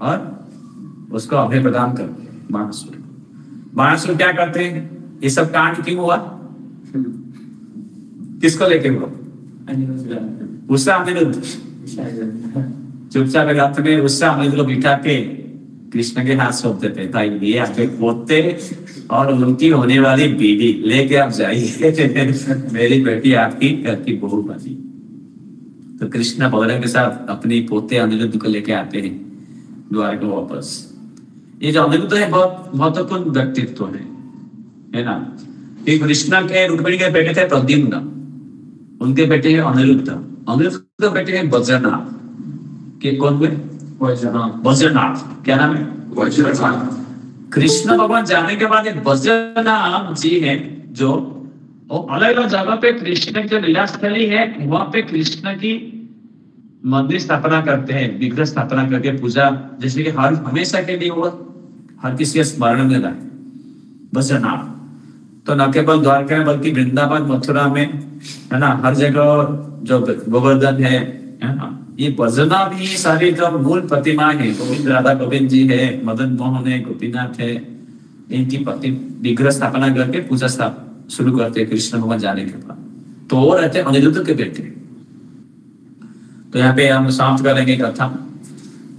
Speaker 1: और उसको अभय प्रदान करते हैं बाणासुर। बाणासुर क्या करते हैं, ये सब कांड क्यों हुआ, किसको लेके हुआ, उसका अनिरुद्ध। चुपचाप रात में उससे अनिरुद्ध को बिठा के कृष्ण के हाथ सौंप देते भाई, ये आपके पोते और उनकी होने वाली बीवी लेके आप जाइए, मेरी बेटी आपकी घर की बहू बनी। तो कृष्ण बलराम के साथ अपनी पोते अनिरुद्ध को लेके आते हैं द्वारका वापस। ये जो अनिरुद्ध है बहुत महत्वपूर्ण व्यक्तित्व है ना। कि कृष्ण के रुक्मिणी के बेटे थे प्रद्युम्न, उनके बेटे हैं अनिरुद्ध, अनिरुद्ध के बेटे हैं वज्रनाथ। के कौन हुए, वज्रनाथ। क्या नाम है, वज्रनाथ। कृष्ण भगवान जाने के बाद एक वज्रनाथ जी है जो अलग अलग जगह पे कृष्ण की जो लीला स्थली है वहां पे कृष्ण की मंदिर स्थापना करते हैं, विग्रह स्थापना करके पूजा, जैसे कि हर हमेशा के लिए वो हर किसी के स्मरण में लाए वज्रनाथ। तो न केवल द्वारका में बल्कि वृंदावन मथुरा में है ना, हर जगह जो गोवर्धन है ना, ये वज्रनाथ ही सारी जो मूल प्रतिमाएं हैं, गोविंद राधा गोविंद जी है, मदन मोहन है, गोपीनाथ है, इनकी विग्रह स्थापना करके पूजा शुरू करते हैं कृष्ण भगवान जाने के बाद। तो वो रहते हैं अनिरुद्ध के बेटे। तो यहाँ पे हम समाप्त करेंगे कथा।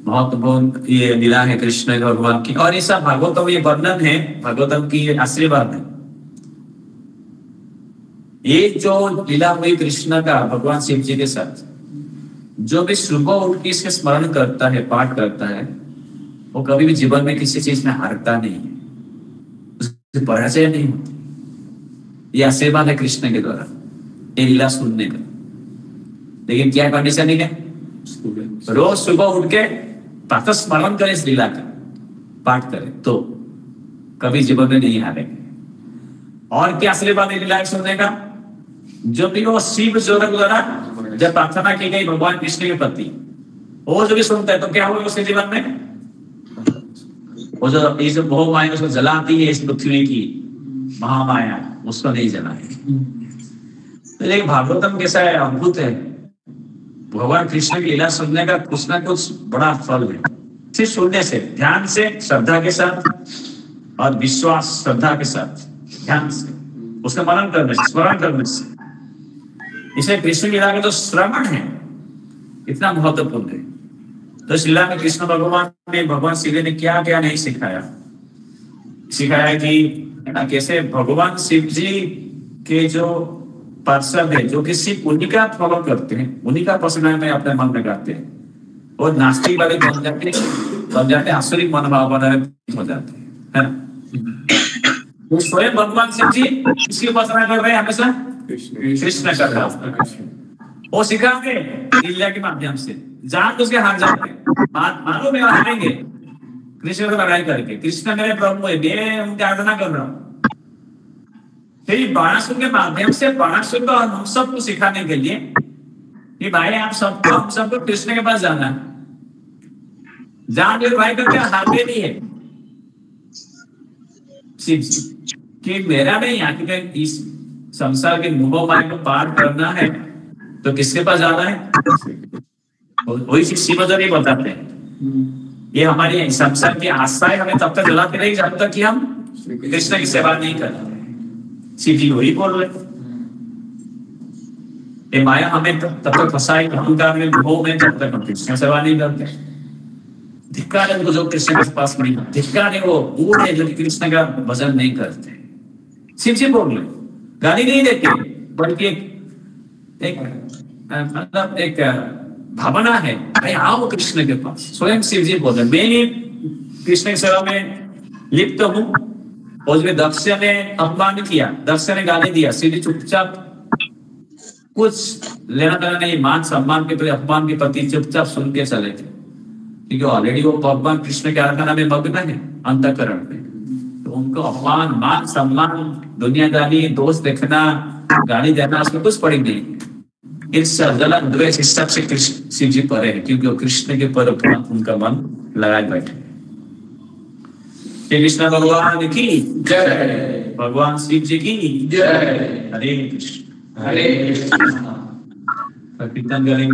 Speaker 1: महत्वपूर्ण ये लीला है कृष्ण भगवान की, और ये सब भागवतम ये वर्णन है, भागवतम की आशीर्वाद है। ये जो लीला हुई कृष्ण का भगवान शिव जी के साथ, जो भी सुबह उठ के इसके स्मरण करता है, पाठ करता है, वो कभी भी जीवन में किसी चीज में हारता नहीं है, उससे पराजय नहीं होती। ये आशीर्वाद है कृष्ण के द्वारा ये लीला सुनने का। लेकिन क्या कंडीशन है, रोज सुबह उठ के प्रातः स्मरण करें, इस लीला का पाठ करें, तो कभी जीवन में नहीं हारेंगे। और क्या आशीर्वाद है लीला सुनने का, जो भी वो शिव जोर द्वारा जब प्रार्थना की गई भगवान कृष्ण के प्रति, वो जो भी सुनता है तो क्या होगा उसके जीवन में, वो जो इस मोह माया उसको जलाती है, इस पृथ्वी की महामाया उसको नहीं जलाए। तो लेकिन भागवतम कैसा है, अद्भुत है। भगवान कृष्ण की लीला सुनने का कुछ ना कुछ बड़ा फल है। सिर्फ सुनने से, ध्यान से, श्रद्धा के साथ और विश्वास श्रद्धा के साथ ध्यान से उसका मनन करने से, स्मरण करने से, इसे कृष्ण लीला का जो श्रवण है इतना महत्वपूर्ण है। तो इस लीला में कृष्ण भगवान ने, भगवान शिव ने क्या क्या नहीं सिखाया कि कैसे भगवान शिव जी के जो पार्षद है, जो कि सिर्फ उन्हीं का फॉलो करते हैं, उन्हीं का पसंद में अपने मन में गाते हैं, और नास्तिक वाले बन जाते हैं, आसुरिक मनोभाव बनाए हो जाते हैं, है ना। तो स्वयं भगवान शिव जी किसकी उपासना कर रहे हैं, हमेशा कृष्ण कर रहा है। वो सिखाएंगे लीला के माध्यम से, जान तो उसके हाथ जाते हैं, मानो में हारेंगे कृष्ण को लड़ाई करके, कृष्ण मेरे प्रभु है, मैं उनकी आराधना कर रहा हूँ। फिर बाणासुर के माध्यम से, बाणासुर को हम सबको सिखाने के लिए कि भाई आप सबको, हम सबको कृष्ण के पास जाना है, जान के लड़ाई करके हारते नहीं है शिव जी, कि मेरा नहीं यहाँ इस संसार के मोह माया को पार करना है तो किसके पास जाना है, वही चीज शिव नहीं बताते हैं। ये हमारी संसार की आशाएं हमें तब तक जलाती रहेगी जब तक कि हम कृष्ण की सेवा नहीं करते। शिव जी वही बोल रहे, ये माया हमें तब तक फंसाई अहंकार में, मोह में, जब तक हम कृष्ण सेवा नहीं करते। धिक्कार है उनको जो कृष्ण के पास नहीं, धिक्कार है वो बूढ़ है जो कृष्ण का भजन नहीं करते। शिव जी बोल रहे, गाली नहीं देते, बल्कि एक मतलब एक भावना है, भाई आओ कृष्ण के पास। स्वयं शिव जी बोल रहे, मैं कृष्ण की सेवा में लिप्त हूँ, और उसमें दक्ष ने अपमान किया, दक्ष ने गाली दिया, शिव जी चुपचाप, कुछ लेना देना नहीं, मान सम्मान के प्रति, अपमान के प्रति चुपचाप सुन के चले थे, क्योंकि ऑलरेडी वो भगवान कृष्ण के आराधना में मग्न है अंतःकरण में। तो उनको अपमान, मान सम्मान, दुनियादारी, दोस्त देखना, गाली देना, उसमें कुछ पड़ी नहीं। इस जलन द्वेष इस सब से शिव जी परे है, क्योंकि वो कृष्ण के पर उनका मन लगाए बैठे। श्री कृष्ण भगवान की
Speaker 2: जय।
Speaker 1: भगवान शिव जी की
Speaker 2: जय।
Speaker 1: हरे कृष्ण।
Speaker 2: हरे कृष्ण।
Speaker 1: कीर्तन करेंगे।